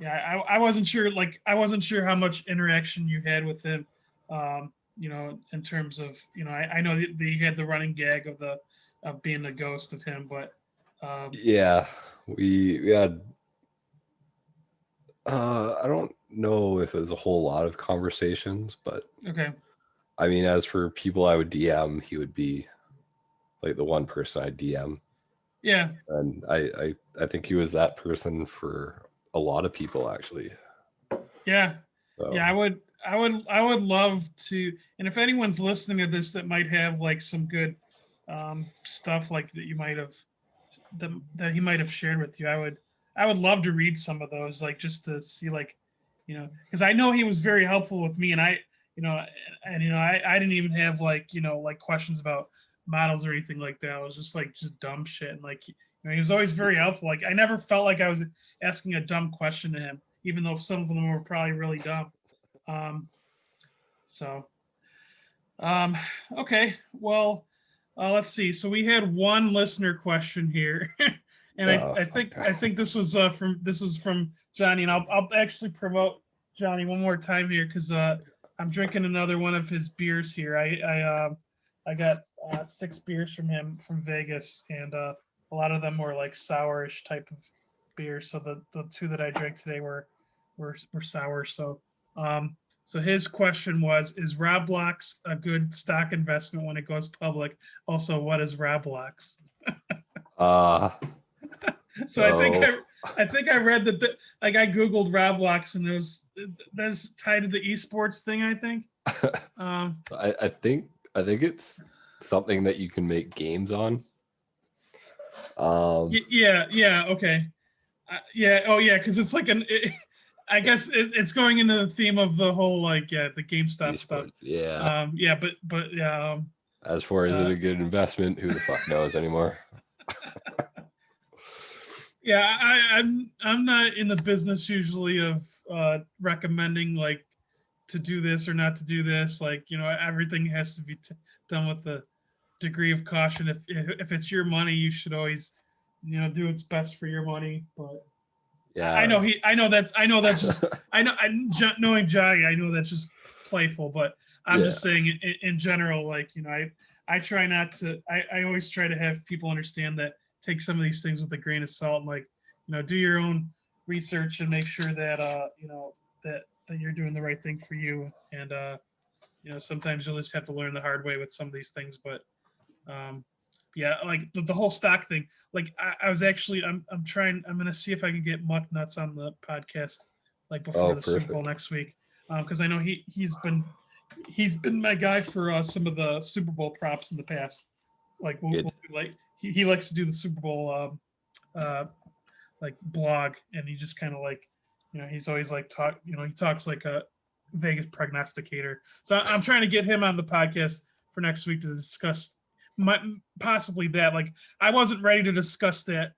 Speaker 1: I wasn't sure, like I wasn't sure how much interaction you had with him, in terms of I know that you had the running gag of being the ghost of him, but
Speaker 2: yeah, we had I don't know if it was a whole lot of conversations, but
Speaker 1: okay.
Speaker 2: I mean, as for people I would DM, he would be like the one person I DM.
Speaker 1: Yeah.
Speaker 2: And I think he was that person for a lot of people, actually.
Speaker 1: Yeah.
Speaker 2: So.
Speaker 1: Yeah, I would love to, and if anyone's listening to this that might have like some good stuff like that you might have that he might have shared with you, I would love to read some of those, like just to see, like because I know he was very helpful with me, and I didn't even have like like questions about models or anything like that. I was just like just dumb shit, and like he was always very helpful. Like I never felt like I was asking a dumb question to him, even though some of them were probably really dumb. Um, so okay, well, let's see. So we had one listener question here, and I think this was from Johnny, and I'll actually promote Johnny one more time here because I'm drinking another one of his beers here. I got 6 beers from him from Vegas, and a lot of them were like sourish type of beer. So the 2 that I drank today were sour. So his question was: is Roblox a good stock investment when it goes public? Also, what is Roblox? So I think I read that like I googled Roblox, and there's tied to the eSports thing, I think.
Speaker 2: I think it's something that you can make games on.
Speaker 1: Yeah, okay. Because it's like I guess it's going into the theme of the whole like the GameStop eSports stuff.
Speaker 2: Yeah.
Speaker 1: But yeah.
Speaker 2: As far as it a good investment, who the fuck knows anymore?
Speaker 1: Yeah, I'm not in the business usually of recommending like to do this or not to do this. Like, you know, everything has to be done with a degree of caution. If it's your money, you should always, you know, do what's best for your money. But
Speaker 2: Yeah,
Speaker 1: I know that's just knowing Johnny, I know that's just playful. But I'm just saying in general, like, you know, I try not to. I always try to have people understand that take some of these things with a grain of salt and, like, you know, do your own research and make sure that you know, that you're doing the right thing for you. And you know, sometimes you'll just have to learn the hard way with some of these things. But um yeah, like the whole stock thing, like I was actually I'm gonna see if I can get Muck Nuts on the podcast like before the Super Bowl next week, because I know he's been my guy for some of the Super Bowl props in the past. Like like he likes to do the Super Bowl like blog, and he just kind of like, you know, he's always like he talks like a Vegas prognosticator. So I'm trying to get him on the podcast for next week to discuss possibly that. Like, I wasn't ready to discuss that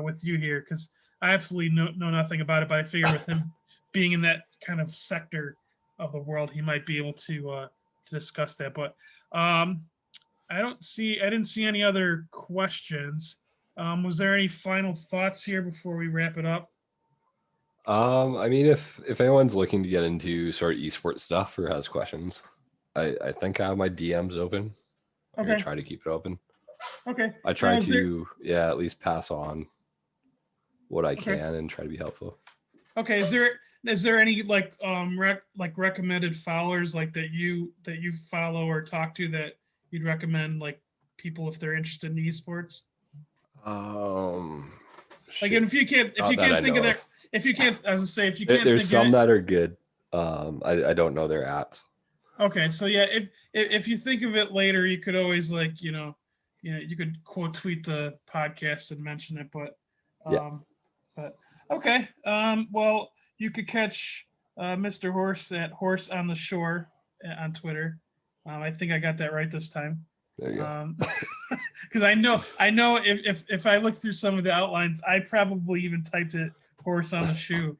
Speaker 1: with you here because I absolutely know nothing about it, but I figure with him being in that kind of sector of the world, he might be able to discuss that. But I didn't see any other questions. Was there any final thoughts here before we wrap it up?
Speaker 2: I mean, if anyone's looking to get into sort of esports stuff or has questions, I think I have my DMs open. I'm gonna try to keep it open.
Speaker 1: Okay.
Speaker 2: I try to at least pass on what I can and try to be helpful.
Speaker 1: Okay. Is there any like recommended followers like that you follow or talk to that you'd recommend, like, people if they're interested in esports? Like, if you can't think of their if you can't, as I say, if you can't,
Speaker 2: there's some that are good. I don't know their at.
Speaker 1: Okay, so yeah, if you think of it later, you could always, like, you know, you could quote tweet the podcast and mention it. But okay, well, you could catch Mr. Horse at HorseOnTheShore on Twitter. I think I got that right this time.
Speaker 2: There you go.
Speaker 1: Because I know if I look through some of the outlines, I probably even typed it horse on the shoe.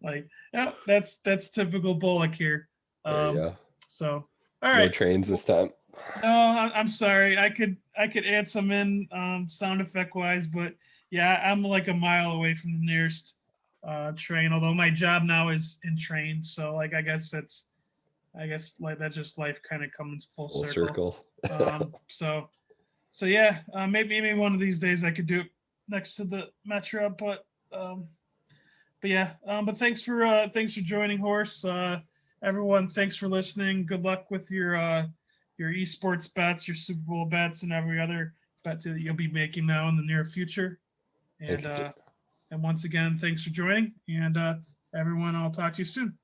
Speaker 1: Like, yeah, that's typical Bullock here.
Speaker 2: There you go.
Speaker 1: So, all right.
Speaker 2: No trains this time.
Speaker 1: No, I'm sorry. I could add some in sound effect wise, but yeah, I'm like a mile away from the nearest train. Although my job now is in trains, so like I guess like that's just life kind of comes full circle. So yeah, maybe one of these days I could do it next to the metro, but yeah, but thanks for joining, Horse. Everyone, thanks for listening. Good luck with your esports bets, your Super Bowl bets, and every other bet that you'll be making now in the near future. And and once again, thanks for joining. And everyone, I'll talk to you soon.